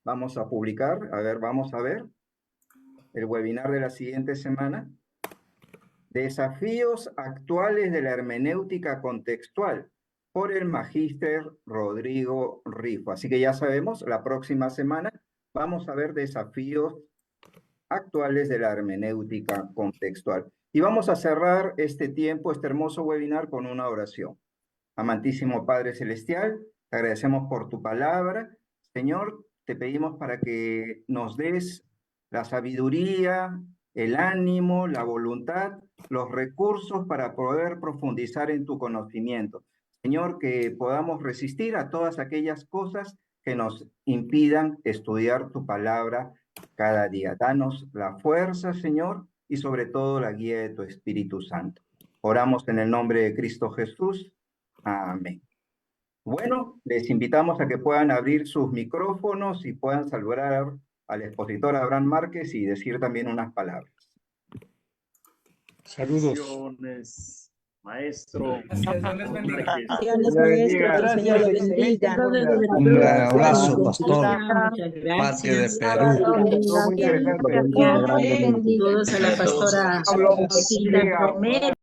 Vamos a publicar, vamos a ver el webinar de la siguiente semana. Desafíos actuales de la hermenéutica contextual por el magíster Rodrigo Rifo. Así que ya sabemos, la próxima semana vamos a ver desafíos actuales de la hermenéutica contextual. Y vamos a cerrar este tiempo, este hermoso webinar, con una oración. Amantísimo Padre Celestial, te agradecemos por tu palabra. Señor, te pedimos para que nos des la sabiduría, el ánimo, la voluntad, los recursos para poder profundizar en tu conocimiento. Señor, que podamos resistir a todas aquellas cosas que nos impidan estudiar tu palabra cada día. Danos la fuerza, Señor, y sobre todo la guía de tu Espíritu Santo. Oramos en el nombre de Cristo Jesús. Amén. Bueno, les invitamos a que puedan abrir sus micrófonos y puedan saludar al expositor Abraham Márquez y decir también unas palabras. Saludos. Maestro. Gracias, Dios les bendiga. Gracias, excelente. Un gran abrazo, pastor. Patria de Perú. Muy interesante. Saludos a la pastora Silvia Romero.